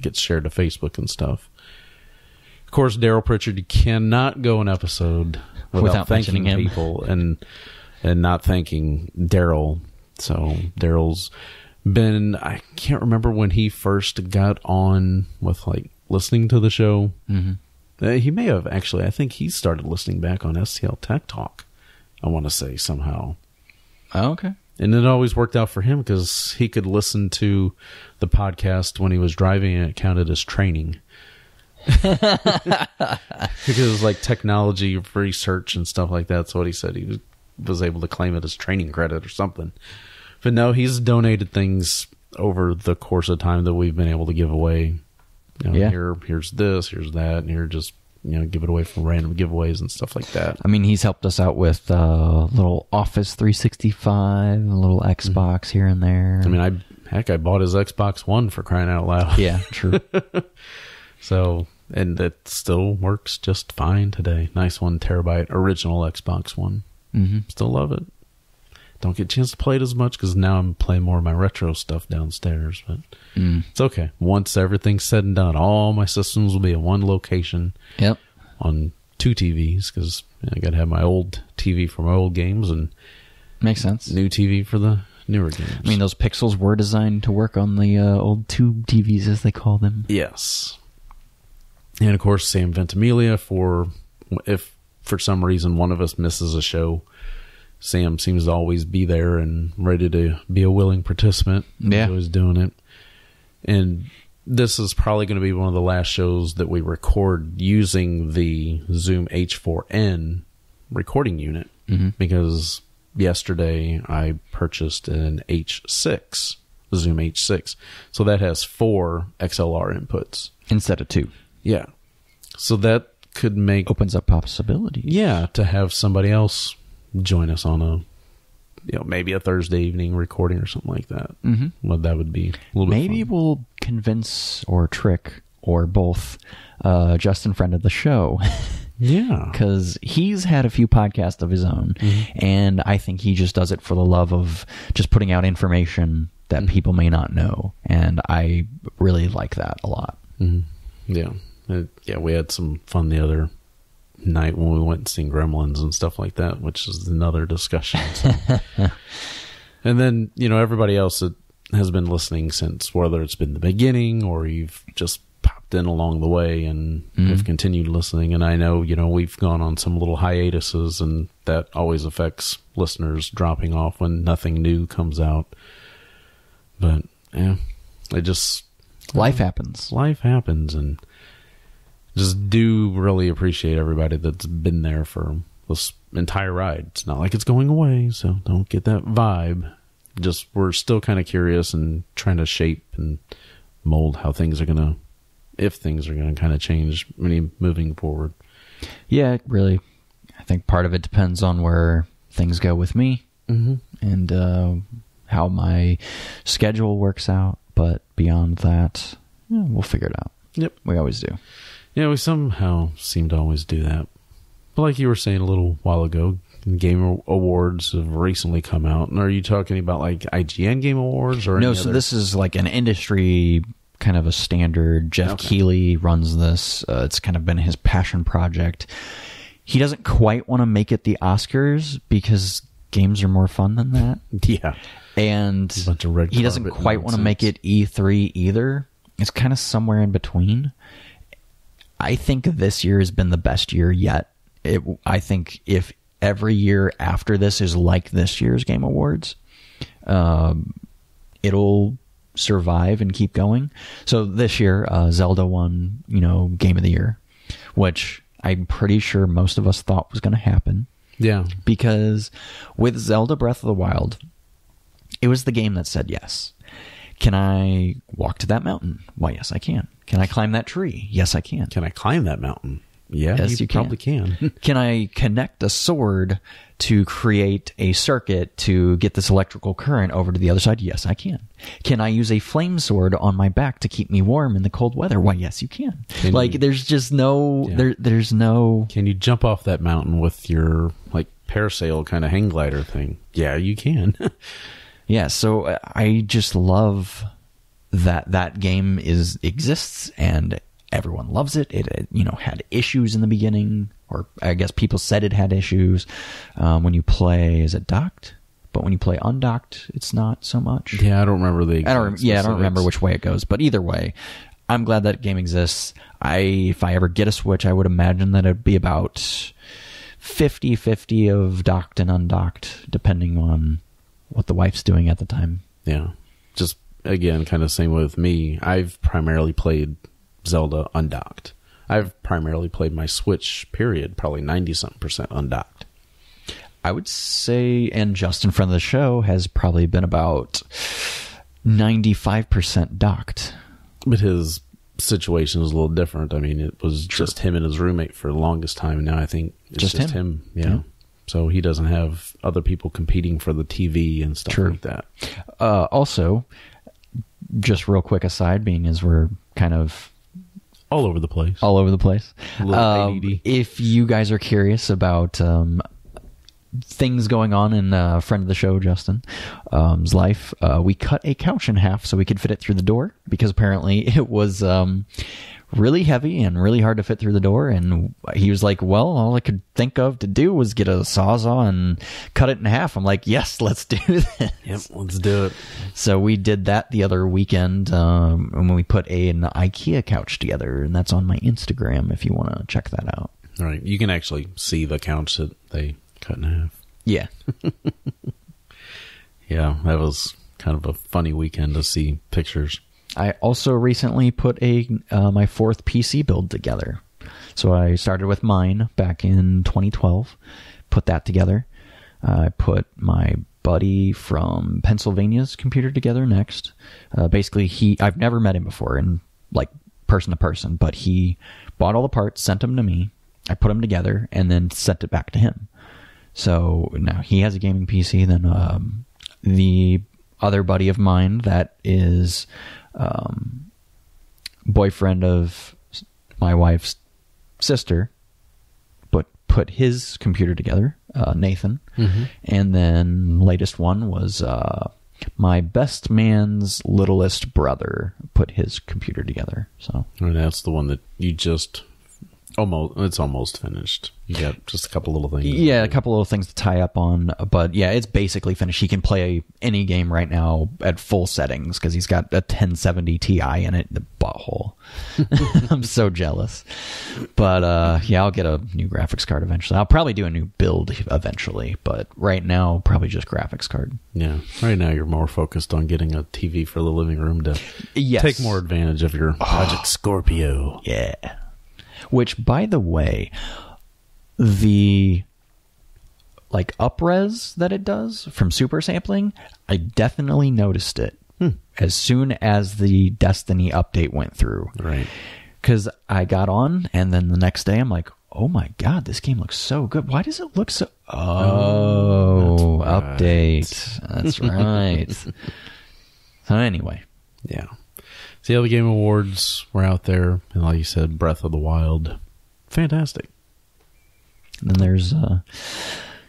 gets shared to Facebook and stuff. Of course, Daryl Pritchard, you cannot go an episode without thanking people and not thanking Daryl. So Daryl's been, I can't remember when he first got on with like listening to the show. He may have actually, I think he started listening back on STL Tech Talk, I want to say, somehow. Oh, okay. And it always worked out for him because he could listen to the podcast when he was driving, and it counted as training. Because it was like technology research and stuff like that. That's what he said. He was able to claim it as training credit or something. But no, he's donated things over the course of time that we've been able to give away. Here's this, here's that, and here just give it away for random giveaways and stuff like that. I mean, he's helped us out with a little Office 365, a little Xbox here and there. I mean, I bought his Xbox One, for crying out loud. Yeah, true. So, and it still works just fine today. Nice 1 terabyte original Xbox One. Still love it. Don't get a chance to play it as much because now I'm playing more of my retro stuff downstairs, but it's okay. Once everything's said and done, all my systems will be in one location. Yep. On 2 TVs, because I got to have my old TV for my old games and makes sense. New TV for the newer games. I mean, those pixels were designed to work on the old tube TVs, as they call them. Yes. And of course, Sam Ventimiglia, if for some reason one of us misses a show, Sam seems to always be there and ready to be a willing participant. Yeah. He's always doing it. And this is probably going to be one of the last shows that we record using the Zoom H4n recording unit, because yesterday I purchased an H6, Zoom H6. So that has 4 XLR inputs. Instead of 2. Yeah. So that could make... Opens up possibilities. Yeah, to have somebody else join us on a, maybe a Thursday evening recording or something like that. Mm-hmm. Well, that would be a little bit Maybe fun. we'll convince or trick or both Justin, friend of the show. Yeah. Because he's had a few podcasts of his own, and I think he just does it for the love of just putting out information that people may not know, and I really like that a lot. Mm-hmm. Yeah. We had some fun the other night when we went and seen Gremlins and stuff like that, which is another discussion. So. And then, everybody else that has been listening since, whether it's been the beginning or you've just popped in along the way and have continued listening. And I know, we've gone on some little hiatuses, and that always affects listeners dropping off when nothing new comes out. But, yeah, Life happens. Life happens, and just do really appreciate everybody that's been there for this entire ride. It's not like it's going away, so don't get that vibe. Just, we're still kind of curious and trying to shape and mold how things are going to, if things are going to kind of change moving forward. Yeah, really. I think part of it depends on where things go with me and how my schedule works out. But beyond that, we'll figure it out. Yep. We always do. Yeah, we somehow seem to always do that. But like you were saying a little while ago, Game Awards have recently come out. And are you talking about like IGN Game Awards or No, so this is like an industry kind of a standard. Jeff Keighley runs this. It's kind of been his passion project. He doesn't quite want to make it the Oscars because games are more fun than that. Yeah. And he doesn't quite want to make it E3 either. It's kind of somewhere in between. I think this year has been the best year yet. I think if every year after this is like this year's Game Awards, it'll survive and keep going. So this year, Zelda won, Game of the Year, which I'm pretty sure most of us thought was going to happen. Yeah. Because with Zelda Breath of the Wild, it was the game that said yes. Can I walk to that mountain? Why, yes, I can. Can I climb that tree? Yes, I can. Can I climb that mountain? Yeah, yes, you probably can. Can I connect a sword to create a circuit to get this electrical current over to the other side? Yes, I can. Can I use a flame sword on my back to keep me warm in the cold weather? Why, yes, you can. There's just no... Yeah. There's no... Can you jump off that mountain with your, parasail kind of hang glider thing? Yeah, you can. Yeah, so I just love that game exists and everyone loves it. It had issues in the beginning, or I guess people said it had issues. When you play, is it docked? But when you play undocked, it's not so much. Yeah, I don't remember I don't remember which way it goes. But either way, I'm glad that game exists. If I ever get a Switch, I would imagine that it'd be about 50-50 of docked and undocked, depending on what the wife's doing at the time. Yeah. Just, again, kind of same with me. I've primarily played Zelda undocked. I've primarily played my Switch, period, probably 90-something% undocked. I would say, and Justin, friend of the show, has probably been about 95% docked. But his situation is a little different. I mean, it was just him and his roommate for the longest time, and now I think it's just him. Yeah. So he doesn't have other people competing for the TV and stuff like that. Also, just real quick aside, being as we're kind of all over the place. A little ADD. If you guys are curious about things going on in a friend of the show, Justin's life, we cut a couch in half so we could fit it through the door, because apparently it was really heavy and really hard to fit through the door. And he was like, well, all I could think of to do was get a Sawzall and cut it in half. I'm like, yes, let's do this. Yep, let's do it. So we did that the other weekend when we put an IKEA couch together, and that's on my Instagram if you want to check that out. All right. You can actually see the couch that they cut in half. Yeah. Yeah, that was kind of a funny weekend to see pictures. I also recently put my fourth PC build together. So I started with mine back in 2012, put that together. I put my buddy from Pennsylvania's computer together next. Basically, I've never met him before, in like person to person, but he bought all the parts, sent them to me. I put them together, and then sent it back to him. So now he has a gaming PC. Then the other buddy of mine that is boyfriend of my wife's sister, but put his computer together, Nathan. Mm-hmm. And then latest one was my best man's littlest brother put his computer together. So, and that's the one that you just it's almost finished. You got just a couple little things. Yeah, a couple little things to tie up on, but yeah, it's basically finished. He can play any game right now at full settings because he's got a 1070 Ti in it. The butthole. I'm so jealous. But yeah, I'll get a new graphics card eventually. I'll probably do a new build eventually, but right now, probably just graphics card. Yeah, right now you're more focused on getting a TV for the living room to take more advantage of your Project Scorpio. Yeah. Which, by the way, the like up-res that it does from super sampling, I definitely noticed it as soon as the Destiny update went through. Right. Because I got on, and then the next day I'm like, oh my God, this game looks so good. Why does it look so... Oh, that's update. Right. That's right. So anyway. Yeah. So yeah, the Game Awards were out there, and like you said, Breath of the Wild, fantastic. And then there's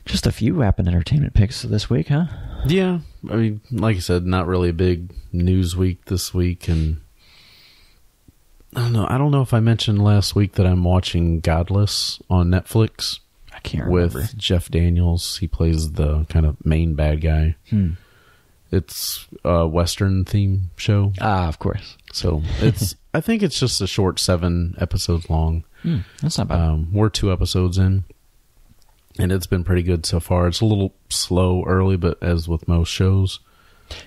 just a few app and entertainment picks this week, huh? Yeah, I mean, like you said, not really a big news week this week, and I don't know if I mentioned last week that I'm watching Godless on Netflix. I can't remember. With Jeff Daniels. He plays the kind of main bad guy. It's a Western theme show. Ah, of course. So I think it's just a short 7 episodes long. That's not bad. We're 2 episodes in, and it's been pretty good so far. It's a little slow early, but as with most shows.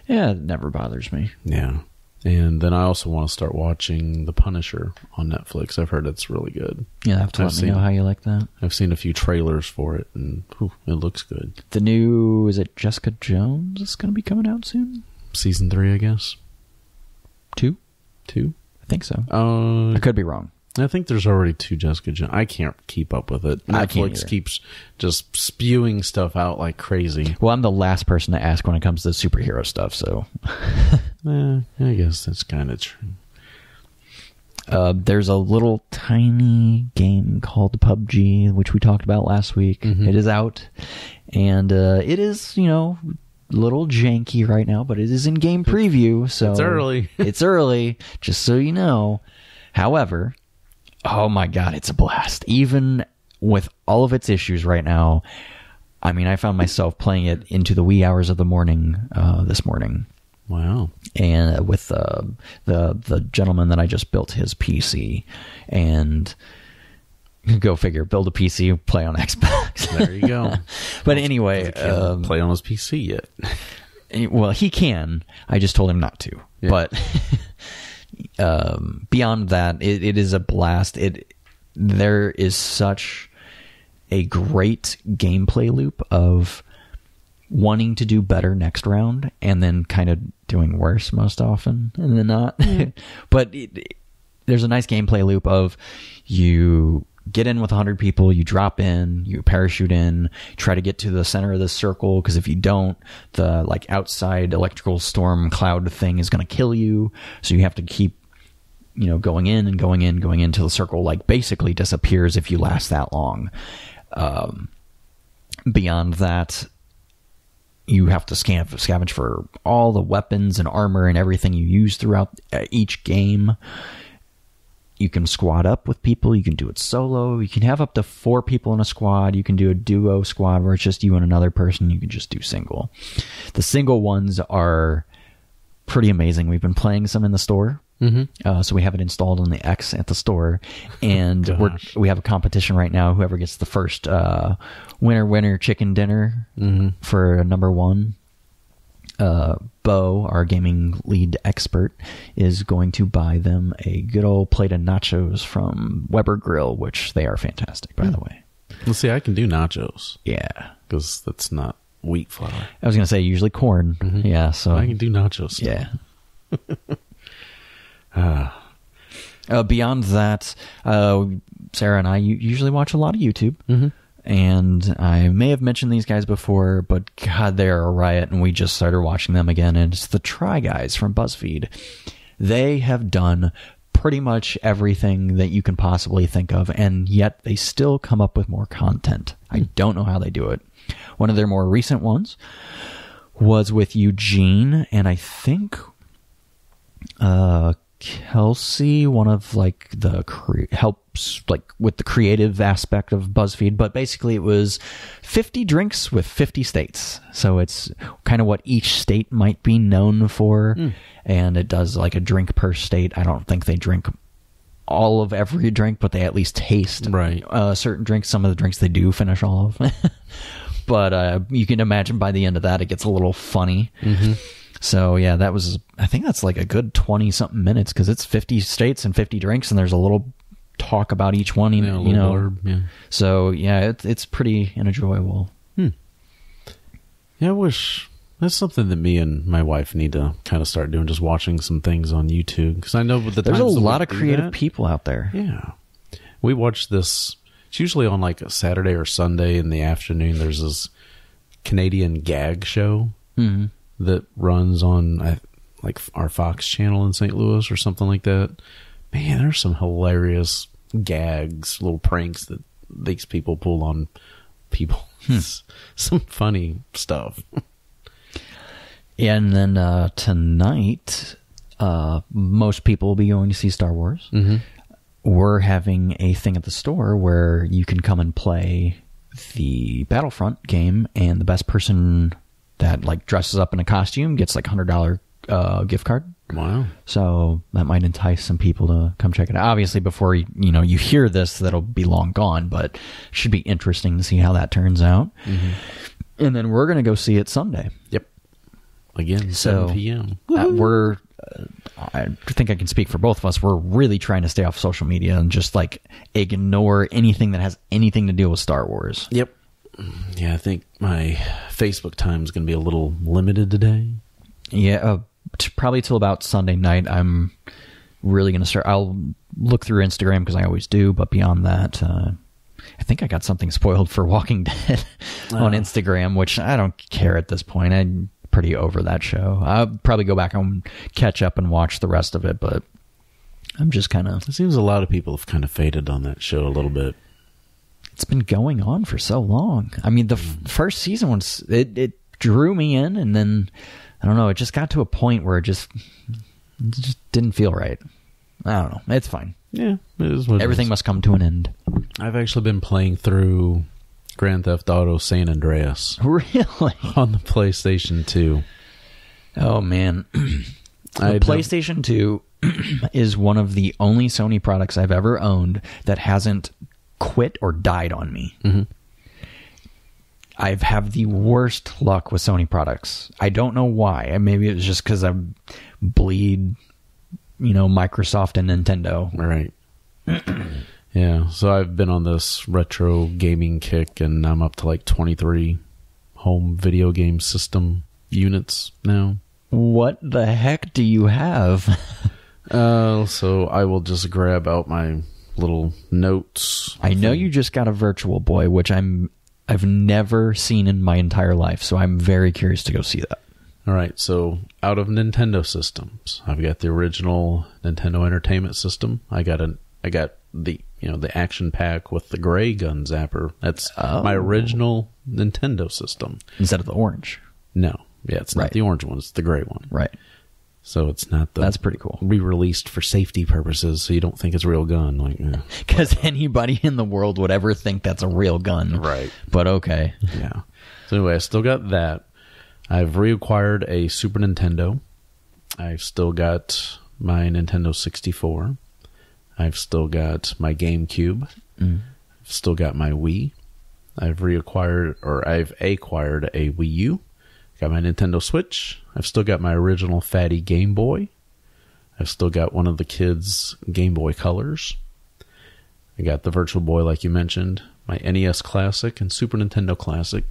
Yeah, it never bothers me. Yeah. And then I also want to start watching The Punisher on Netflix. I've heard it's really good. Yeah, have to let me know how you like that. I've seen a few trailers for it, and it looks good. The new, is it Jessica Jones is going to be coming out soon? Season 3, I guess. 2? 2? I think so. I could be wrong. I think there's already 2 Jessica Jones. I can't keep up with it. Netflix keeps just spewing stuff out like crazy. Well, I'm the last person to ask when it comes to superhero stuff, so... I guess that's kind of true. There's a little tiny game called PUBG, which we talked about last week. Mm-hmm. It is out, and it is, a little janky right now, but it is in game preview, so... It's early. It's early, just so you know. However... Oh my God, it's a blast. Even with all of its issues right now, I mean, I found myself playing it into the wee hours of the morning this morning. Wow. And with the gentleman that I just built his PC. And go figure, build a PC, play on Xbox. There you go. But anyway... He can't play on his PC yet. Well, he can. I just told him not to. Yeah. But... beyond that, it is a blast. There is such a great gameplay loop of wanting to do better next round and then kind of doing worse most often and then not. But there's a nice gameplay loop of you get in with 100 people, you drop in, you parachute in, try to get to the center of the circle, because if you don't, the outside electrical storm cloud thing is going to kill you. So you have to keep going in and going in until the circle basically disappears if you last that long. Beyond that, you have to scavenge for all the weapons and armor and everything you use throughout each game. You can squad up with people. You can do it solo. You can have up to 4 people in a squad. You can do a duo squad where it's just you and another person. You can just do single. The single ones are pretty amazing. We've been playing some in the store. Mm-hmm. So we have it installed on the X at the store. And we have a competition right now. Whoever gets the first winner chicken dinner for number 1. Bo, our gaming lead expert, is going to buy them a good old plate of nachos from Weber Grill, which they are fantastic, by the way. Let's see, I can do nachos. Yeah. Because that's not wheat flour. I was going to say usually corn. Mm-hmm. Yeah, so I can do nachos. Yeah. Beyond that, Sarah and I usually watch a lot of YouTube. Mm-hmm. And I may have mentioned these guys before, but God, they're a riot, and we just started watching them again. And it's the Try Guys from BuzzFeed. They have done pretty much everything that you can possibly think of, and yet they still come up with more content. I don't know how they do it. One of their more recent ones was with Eugene, and I think Kelsey, one of like the helps like with the creative aspect of BuzzFeed, but basically it was 50 drinks with 50 states. So it's kind of what each state might be known for, and it does like a drink per state. I don't think they drink all of every drink, but they at least taste certain drinks. Some of the drinks they do finish all of. But you can imagine by the end of that, it gets a little funny. Mm-hmm. So, yeah, I think that's like a good 20-something minutes because it's 50 states and 50 drinks, and there's a little talk about each one, you know. Blurb, yeah. So, yeah, it's pretty enjoyable. Yeah, I wish that's something that me and my wife need to kind of start doing, just watching some things on YouTube. Because I know there's a lot of creative people out there. Yeah. We watch this. It's usually on like a Saturday or Sunday in the afternoon. There's this Canadian gag show that runs on like our Fox channel in St. Louis or something like that. Man, there's some hilarious gags, little pranks that these people pull on people. Some funny stuff. And then tonight, most people will be going to see Star Wars. Mm-hmm. We're having a thing at the store where you can come and play the Battlefront game, and the best person that like dresses up in a costume gets like $100 gift card. Wow. So that might entice some people to come check it out. Obviously, before you hear this, that'll be long gone, but it should be interesting to see how that turns out. Mm-hmm. And then we're going to go see it Sunday. Yep. Again, 7 p.m. I think I can speak for both of us. We're really trying to stay off social media and just like ignore anything that has anything to do with Star Wars. Yep. Yeah, I think my Facebook time is going to be a little limited today. Yeah, probably till about Sunday night. I'm really going to start. I'll look through Instagram because I always do, but beyond that, I think I got something spoiled for Walking Dead on Instagram, which I don't care at this point. I'm pretty over that show. I'll probably go back and catch up and watch the rest of it, but I'm just kind of... It seems a lot of people have kind of faded on that show a little bit. It's been going on for so long. I mean, the first season was... It drew me in, and then, I don't know, it just got to a point where it just didn't feel right. I don't know. It's fine. Yeah, it is what everything must come to an end. I've actually been playing through Grand Theft Auto San Andreas. Really? On the PlayStation 2. Oh, man. The PlayStation 2 is one of the only Sony products I've ever owned that hasn't quit or died on me. Mm-hmm. I've had the worst luck with Sony products. I don't know why. Maybe it was just because I bleed, Microsoft and Nintendo. Right. Yeah, so I've been on this retro gaming kick, and I'm up to like 23 home video game system units now. What the heck do you have? So I will just grab out my little notes. I know you just got a Virtual Boy, which I've never seen in my entire life, so I'm very curious to go see that. All right, so out of Nintendo systems, I've got the original Nintendo Entertainment System. I got the the action pack with the gray gun zapper. That's my original Nintendo system. Instead of the orange. No. Yeah, it's not the orange one. It's the gray one. Right. So it's not That's pretty cool. Re-released for safety purposes, so you don't think it's a real gun. Because anybody in the world would ever think that's a real gun. Right. But okay. Yeah. So anyway, I still got that. I've reacquired a Super Nintendo. I've still got my Nintendo 64. I've still got my GameCube. I've still got my Wii. I've acquired a Wii U. Got my Nintendo Switch. I've still got my original fatty Game Boy. I've still got one of the kids' Game Boy Colors. I got the Virtual Boy, like you mentioned. my NES Classic, and Super Nintendo Classic.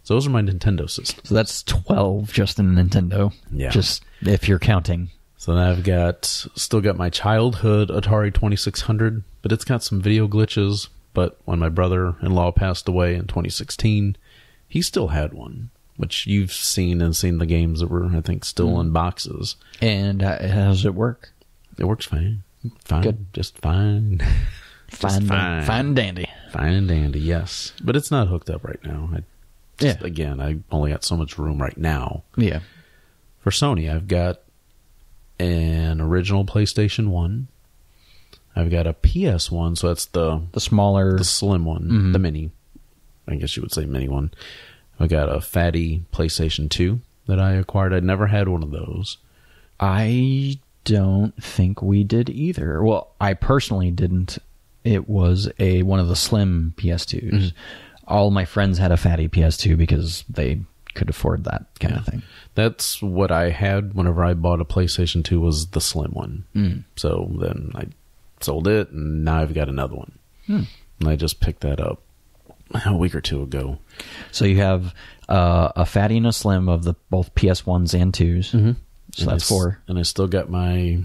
So those are my Nintendo systems. So that's 12 just in Nintendo. Yeah. Just if you're counting. So then I've still got my childhood Atari 2600, but it's got some video glitches. But when my brother-in-law passed away in 2016, he still had one, which you've seen the games that were, I think, still in boxes. And how does it work? It works fine. Fine. Good. Just fine. Fine and dandy. Fine and dandy, yes. But it's not hooked up right now. Again, I only got so much room right now. Yeah. For Sony, I've got an original PlayStation 1. I've got a PS1, so that's the smaller... the slim one, the mini. I guess you would say mini one. I got a fatty PlayStation 2 that I acquired. I'd never had one of those. I don't think we did either. Well, I personally didn't. It was one of the slim PS2s. Mm-hmm. All my friends had a fatty PS2 because they could afford that kind of thing. That's what I had whenever I bought a PlayStation 2 was the slim one. Mm. So then I sold it, and now I've got another one. And I just picked that up a week or two ago. So you have a fatty and a slim of both PS1s and 2s. Mm-hmm. So that's 4. And I still got my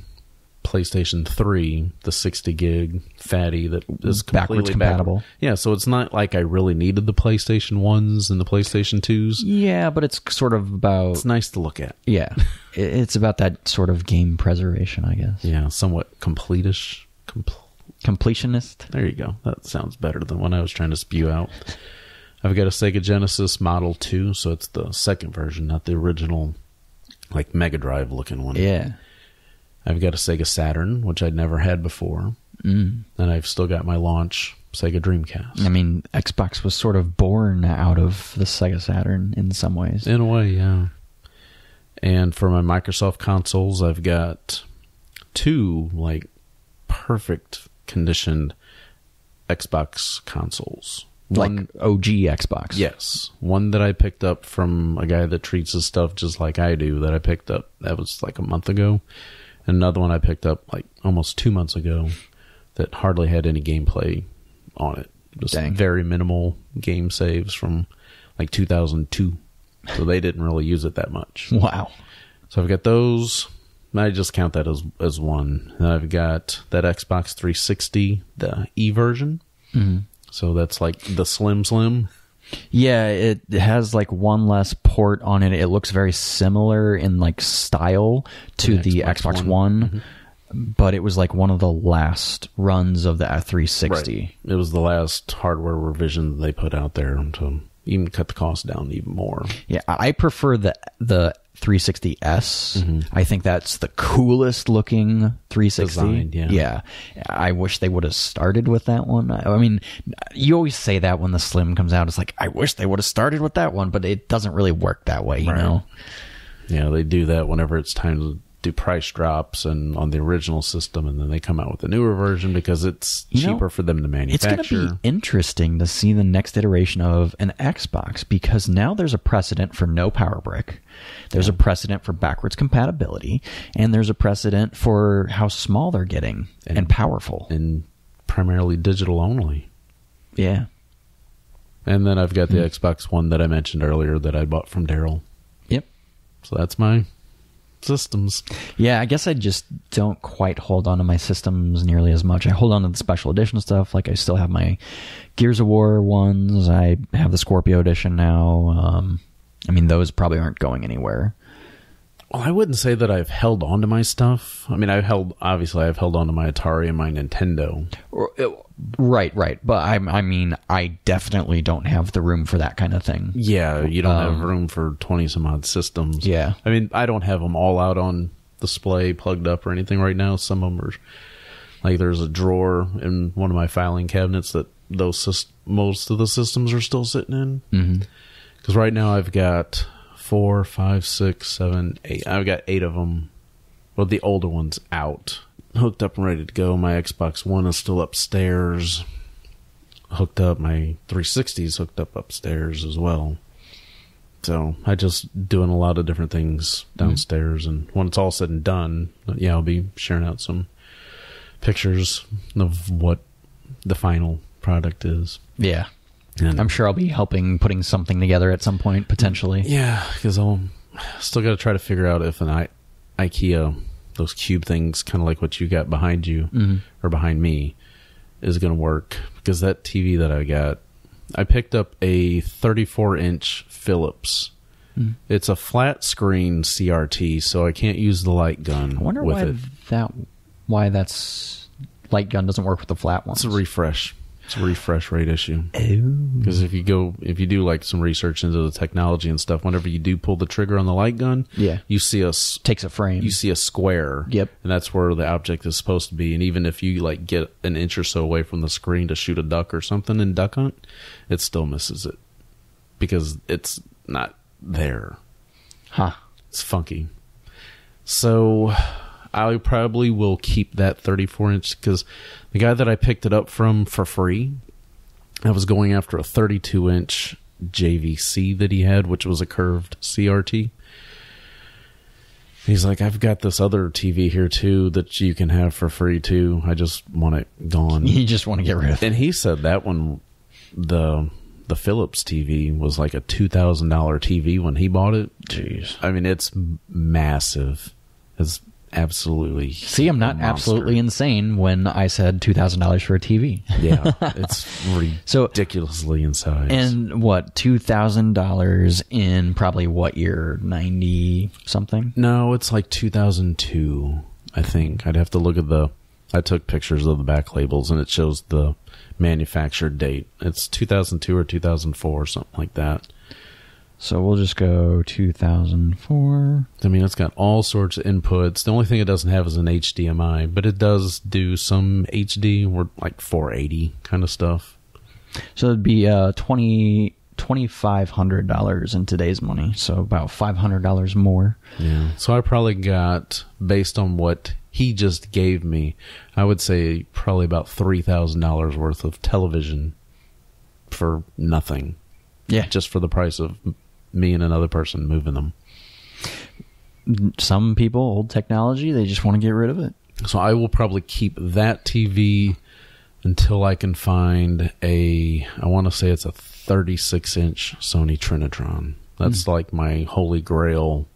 PlayStation 3, the 60 gig fatty that is backwards compatible. Yeah, so it's not like I really needed the PlayStation 1s and the PlayStation 2s. Yeah, but it's sort of about... It's nice to look at. Yeah. It's about that sort of game preservation, I guess. Yeah, somewhat completish. Completionist. There you go. That sounds better than what I was trying to spew out. I've got a Sega Genesis Model 2, so it's the second version, not the original, like Mega Drive looking one. Yeah. I've got a Sega Saturn, which I'd never had before. And I've still got my launch Sega Dreamcast. I mean, Xbox was sort of born out of the Sega Saturn in some ways. In a way, yeah. And for my Microsoft consoles, I've got 2, like, perfect conditioned Xbox consoles. Like OG Xbox. Yes. One that I picked up from a guy that treats his stuff just like I do, that I picked up, that was like a month ago. And another one I picked up like almost 2 months ago that hardly had any gameplay on it. Just very minimal game saves from like 2002. So they didn't really use it that much. Wow. So I've got those. I just count that as one. And I've got that Xbox 360, the E version. Mm-hmm. So that's like the slim. Yeah, it has like one less port on it. It looks very similar in like style to the Xbox One. But it was like one of the last runs of the 360. Right. It was the last hardware revision they put out there to even cut the cost down even more. Yeah, I prefer the 360S. I think that's the coolest looking 360. Designed, yeah. I wish they would have started with that one. I mean, you always say that when the Slim comes out. It's like, I wish they would have started with that one, but it doesn't really work that way, you know? Yeah, they do that whenever it's time to do price drops and on the original system, and then they come out with a newer version because it's cheaper for them to manufacture. It's going to be interesting to see the next iteration of an Xbox, because now there's a precedent for no power brick, there's a precedent for backwards compatibility, and there's a precedent for how small they're getting and powerful. And primarily digital only. Yeah. And then I've got the Xbox One that I mentioned earlier that I bought from Daryl. Yep. So that's my systems. Yeah, I guess I just don't quite hold on to my systems nearly as much. I hold on to the special edition stuff. Like, I still have my Gears of War ones. I have the Scorpio edition now. I mean, those probably aren't going anywhere. Well, I wouldn't say that I've held on to my stuff. I mean, I've held on to my Atari and my Nintendo. Right. But I mean, I definitely don't have the room for that kind of thing. Yeah, you don't have room for 20 some odd systems. Yeah. I mean, I don't have them all out on display, plugged up or anything right now. Some of them are, like, there's a drawer in one of my filing cabinets that most of the systems are still sitting in. Because right now I've got 4, 5, 6, 7, 8. I've got 8 of them. Well, the older one's out, hooked up and ready to go. My Xbox One is still upstairs, hooked up. My 360's hooked up upstairs as well. So I just doing a lot of different things downstairs. And when it's all said and done, I'll be sharing out some pictures of what the final product is. Yeah. And I'm sure I'll be helping putting something together at some point, potentially. Yeah, because I'll still got to try to figure out if an IKEA, those cube things, kind of like what you got behind you or behind me, is going to work. Because that TV that I got, I picked up a 34-inch Philips. It's a flat screen CRT, so I can't use the light gun. I wonder why that's light gun doesn't work with the flat ones. It's a refresh. It's a refresh rate issue. Oh. Because if you do like some research into the technology and stuff, whenever you do pull the trigger on the light gun, you see takes a frame. You see a square. Yep. And that's where the object is supposed to be. And even if you like get an inch or so away from the screen to shoot a duck or something in Duck Hunt, it still misses it because it's not there. It's funky. So I probably will keep that 34-inch because the guy that I picked it up from for free, I was going after a 32-inch JVC that he had, which was a curved CRT. He's like, I've got this other TV here too that you can have for free too. I just want it gone. You just want to get rid of it. And he said that one, the Philips TV was like a $2,000 TV when he bought it. Jeez. I mean, it's massive. It's absolutely. See, I'm not absolutely insane when I said $2,000 for a TV. Yeah, it's ridiculously in size. And what, $2,000 in probably what year? 90 something? No, it's like 2002, I think. I'd have to look at I took pictures of the back labels and it shows the manufacturer date. It's 2002 or 2004, something like that. So we'll just go 2004. I mean, it's got all sorts of inputs. The only thing it doesn't have is an HDMI, but it does do some HD or like 480 kind of stuff. So it'd be $2,500 in today's money. So about $500 more. Yeah. So I probably got, based on what he just gave me, I would say probably about $3,000 worth of television for nothing. Yeah. Just for the price of me and another person moving them. Some people, old technology, they just want to get rid of it. So I will probably keep that TV until I can find I want to say it's a 36-inch Sony Trinitron. That's like my holy grail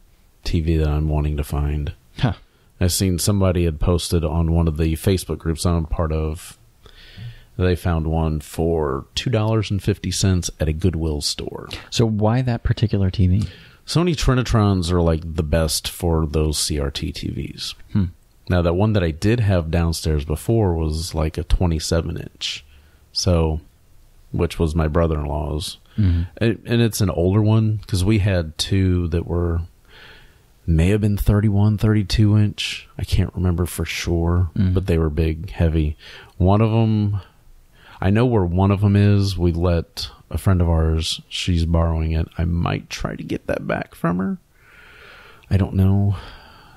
TV that I'm wanting to find. Huh. I've seen somebody had posted on one of the Facebook groups I'm a part of. They found one for $2.50 at a Goodwill store. So why that particular TV? Sony Trinitrons are like the best for those CRT TVs. Now, that one that I did have downstairs before was like a 27-inch, which was my brother-in-law's. And it's an older one because we had two that may have been 31, 32-inch. I can't remember for sure, but they were big, heavy. One of them, I know where one of them is. We let a friend of ours, she's borrowing it. I might try to get that back from her. I don't know.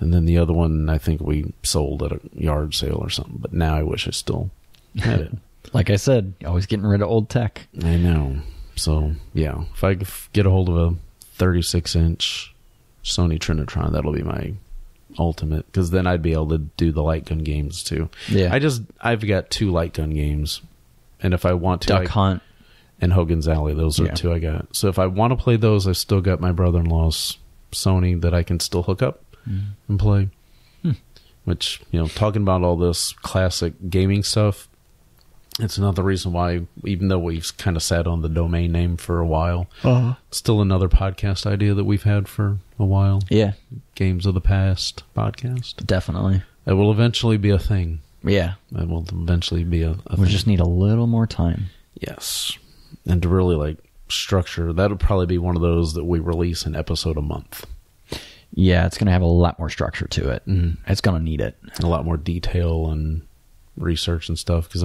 And then the other one, I think we sold at a yard sale or something. But now I wish I still had it. Like I said, always getting rid of old tech. I know. So, yeah. If I get a hold of a 36-inch Sony Trinitron, that'll be my ultimate. Because then I'd be able to do the light gun games, too. Yeah. I've got 2 light gun games. And if I want to... Duck Hunt. And Hogan's Alley. Those are 2 I got. So if I want to play those, I still got my brother-in-law's Sony that I can still hook up and play. Which, talking about all this classic gaming stuff, it's another reason why, even though we've kind of sat on the domain name for a while, still another podcast idea that we've had for a while. Yeah. Games of the Past podcast. Definitely. It will eventually be a thing. Yeah. It will eventually be a thing. We just need a little more time. Yes. And to really structure, that'll probably be one of those that we release an episode a month. Yeah, it's going to have a lot more structure to it. It's going to need it. A lot more detail and research and stuff. Because,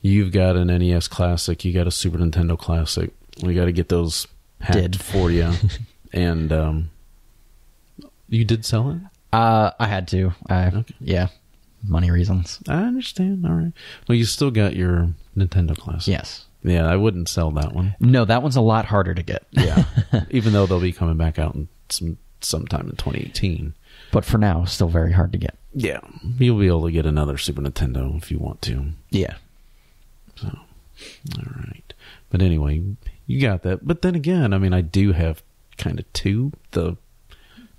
you've got an NES Classic. You got a Super Nintendo Classic. We got to get those hacked for you. And you did sell it? I had to. Okay. Yeah. Money reasons. I understand. All right. Well, you still got your Nintendo Classic. Yes. Yeah, I wouldn't sell that one. No, that one's a lot harder to get. Yeah. Even though they'll be coming back out in sometime in 2018. But for now, still very hard to get. Yeah. You'll be able to get another Super Nintendo if you want to. Yeah. So, all right. But anyway, you got that. But then again, I mean, I do have kind of two, the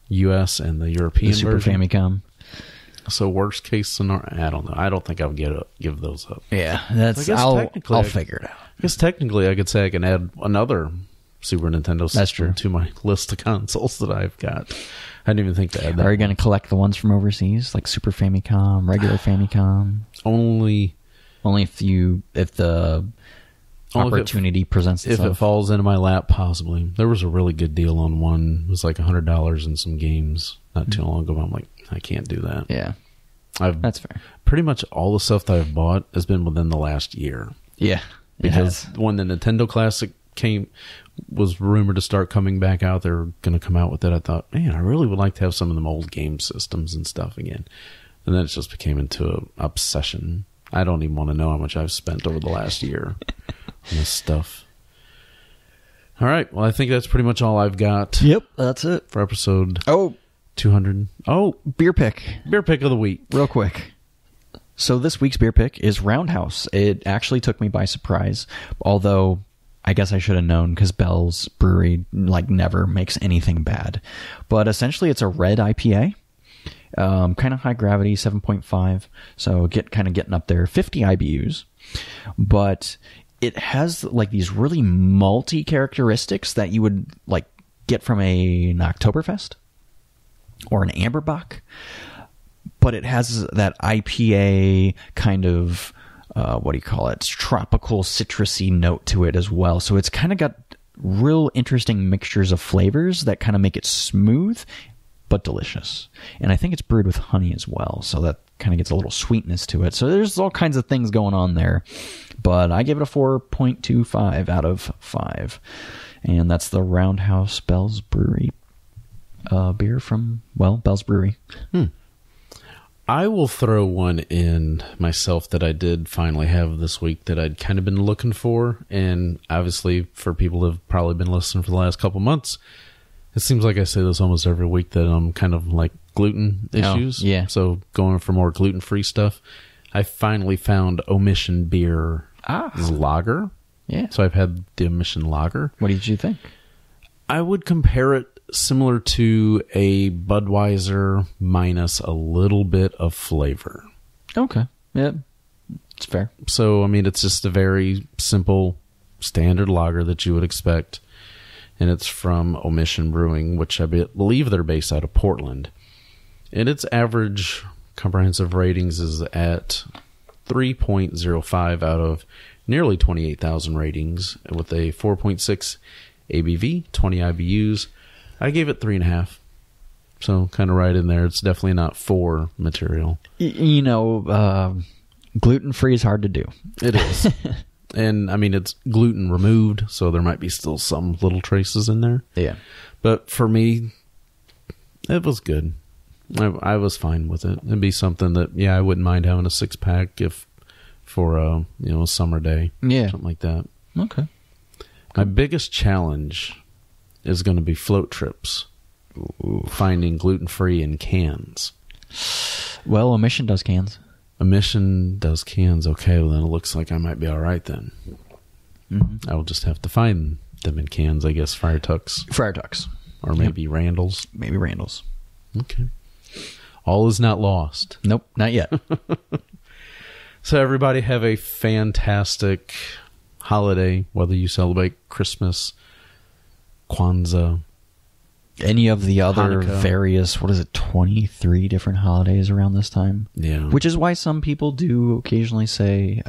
US and the European Super version. Famicom. So worst case scenario, I don't know. I don't think I would give those up. Yeah, that's. I'll figure it out. I guess technically I could say I can add another Super Nintendo system to my list of consoles that I've got. I didn't even think to add that. Are you going to collect the ones from overseas, like Super Famicom, regular Famicom? Only if the opportunity presents itself. If it falls into my lap, possibly. There was a really good deal on one. It was like $100 in some games not too long ago. I'm like, I can't do that. Yeah. That's fair. Pretty much all the stuff that I've bought has been within the last year. Yeah. Because when the Nintendo Classic was rumored to start coming back out, they were going to come out with it. I thought, man, I really would like to have some of them old game systems and stuff again. And then it just became into an obsession. I don't even want to know how much I've spent over the last year on this stuff. All right. Well, I think that's pretty much all I've got. Yep, that's it. For episode 200. Beer pick. Beer pick of the week. Real quick. So this week's beer pick is Roundhouse. It actually took me by surprise, although I guess I should have known because Bell's Brewery never makes anything bad. But essentially it's a red IPA. Kind of high gravity, 7.5. So getting up there, 50 IBUs. But it has these really malty characteristics that you would get from an Oktoberfest or an Amberbock. But it has that IPA kind of, tropical citrusy note to it as well. So it's kind of got real interesting mixtures of flavors that kind of make it smooth but delicious. And I think it's brewed with honey as well, so that kind of gets a little sweetness to it. So there's all kinds of things going on there. But I give it a 4.25 out of 5. And that's the Roundhouse Bell's Brewery beer from, Bell's Brewery. I will throw one in myself that I did finally have this week that I'd kind of been looking for. And obviously for people who have probably been listening for the last couple months, it seems like I say this almost every week that I'm kind of gluten issues. Yeah. So going for more gluten-free stuff. I finally found Omission Beer Lager. Yeah. So I've had the Omission Lager. What did you think? I would compare it similar to a Budweiser minus a little bit of flavor. Okay. Yeah. It's fair. So, I mean, it's just a very simple standard lager that you would expect. And it's from Omission Brewing, which I believe they're based out of Portland. And its average comprehensive ratings is at 3.05 out of nearly 28,000 ratings with a 4.6 ABV, 20 IBUs. I gave it 3.5. So kind of right in there. It's definitely not 4 material. Gluten-free is hard to do. It is. And, I mean, it's gluten removed, so there might be still some little traces in there. Yeah. But for me, it was good. I was fine with it. It'd be something that, I wouldn't mind having a 6-pack for a summer day. Yeah. Something like that. Okay. My biggest challenge is going to be float trips. Ooh. Finding gluten-free in cans. Well, Omission does cans. Omission does cans. Okay, well then it looks like I might be all right then. Mm-hmm. I will just have to find them in cans, I guess. Friar Tucks. Or maybe Randall's. Maybe Randall's. Okay. All is not lost. Nope, not yet. So everybody have a fantastic holiday, whether you celebrate Christmas, Kwanzaa, any of the other Hanukkah. Various, 23 different holidays around this time. Yeah. Which is why some people do occasionally say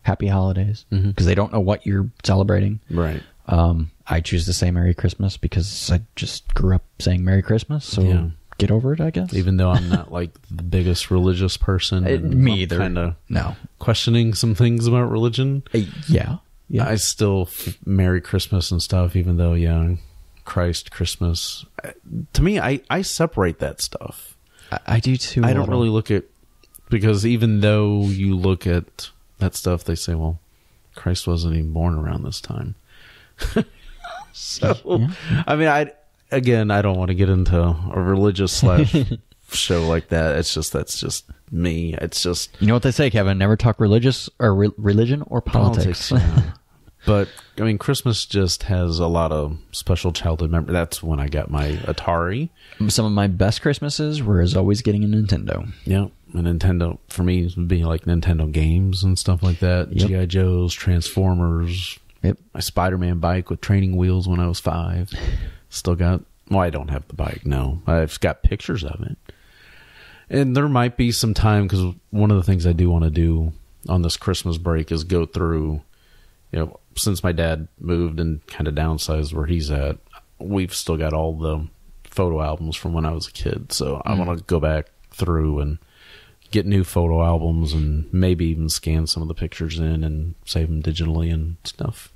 happy holidays, because they don't know what you're celebrating. Right. I choose to say Merry Christmas because I just grew up saying Merry Christmas, so get over it, I guess. Even though I'm not the biggest religious person. Me either. Kind of no. questioning some things about religion. Yeah. I still Merry Christmas and stuff, even though, Christ, Christmas. To me, I separate that stuff. I do too. I don't really look at, because even though you look at that stuff, they say, well, Christ wasn't even born around this time. So, I mean, I don't want to get into a religious / show like that. That's just me. It's just, You know what they say, Kevin? Never talk religious or religion or politics. yeah. But I mean, Christmas just has a lot of special childhood memories. That's when I got my Atari. Some of my best Christmases were as always getting a Nintendo. Yeah, a Nintendo for me would be like Nintendo games and stuff like that. Yep. G.I. Joes, Transformers. Yep. My Spider-Man bike with training wheels when I was 5. Still got. Well, I don't have the bike. No, I've got pictures of it. And there might be some time, because one of the things I do want to do on this Christmas break is go through. Since my dad moved and kind of downsized where he's at, we've still got all the photo albums from when I was a kid. So I want to go back through and get new photo albums and maybe even scan some of the pictures in and save them digitally and stuff.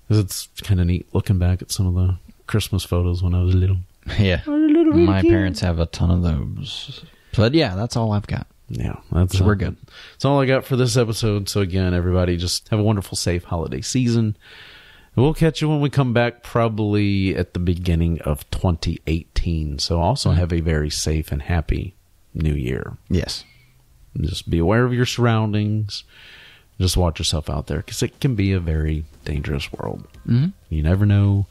Because it's kind of neat looking back at some of the Christmas photos when I was little. Yeah. My parents have a ton of those. But yeah, that's all I've got. Yeah, So we're good. That's all I got for this episode. So again, everybody, just have a wonderful, safe holiday season. And we'll catch you when we come back, probably at the beginning of 2018. So also have a very safe and happy new year. Yes. Just be aware of your surroundings. Just watch yourself out there, because it can be a very dangerous world. Mm-hmm. You never know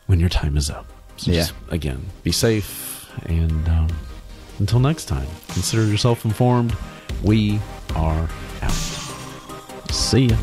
when your time is up. So Yeah. just, again, be safe, and until next time, consider yourself informed. We are out. See ya.